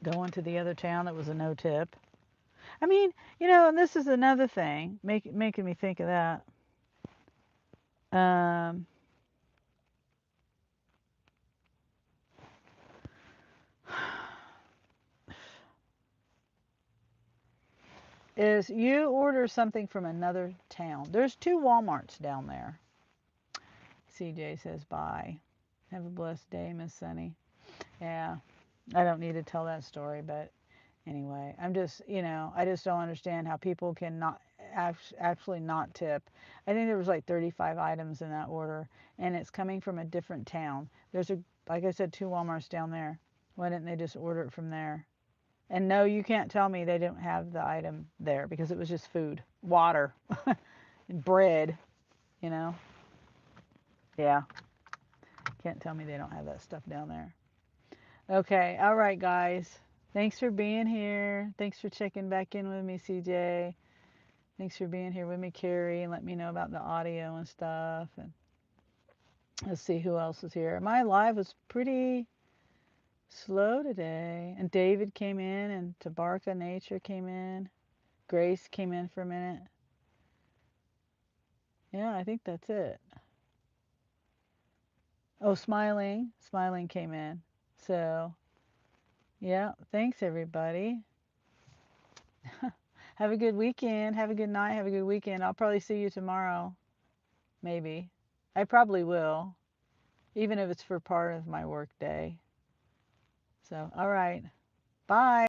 [SPEAKER 1] going to the other town that was a no tip. I mean, and this is another thing making me think of that. Is you order something from another town. There's 2 Walmarts down there. CJ says bye. Have a blessed day, Miss Sunny. Yeah, I don't need to tell that story, but anyway, I'm just, I just don't understand how people can not actually not tip. I think there was like 35 items in that order, and it's coming from a different town. There's like I said, 2 Walmarts down there. Why didn't they just order it from there? And no, you can't tell me they didn't have the item there because it was just food, water, and bread, you know? Yeah, can't tell me they don't have that stuff down there. Okay, all right, guys. Thanks for being here. Thanks for checking back in with me, CJ. Thanks for being here with me, Carrie, and let me know about the audio and stuff. And let's see who else is here. My live was pretty slow today. And David came in, and Tabarka Nature came in. Grace came in for a minute. Yeah, I think that's it. Oh, Smiling. Smiling came in. So, yeah, thanks, everybody. Have a good weekend. Have a good night. Have a good weekend. I'll probably see you tomorrow. Maybe. I probably will, even if it's for part of my work day. So, all right. Bye.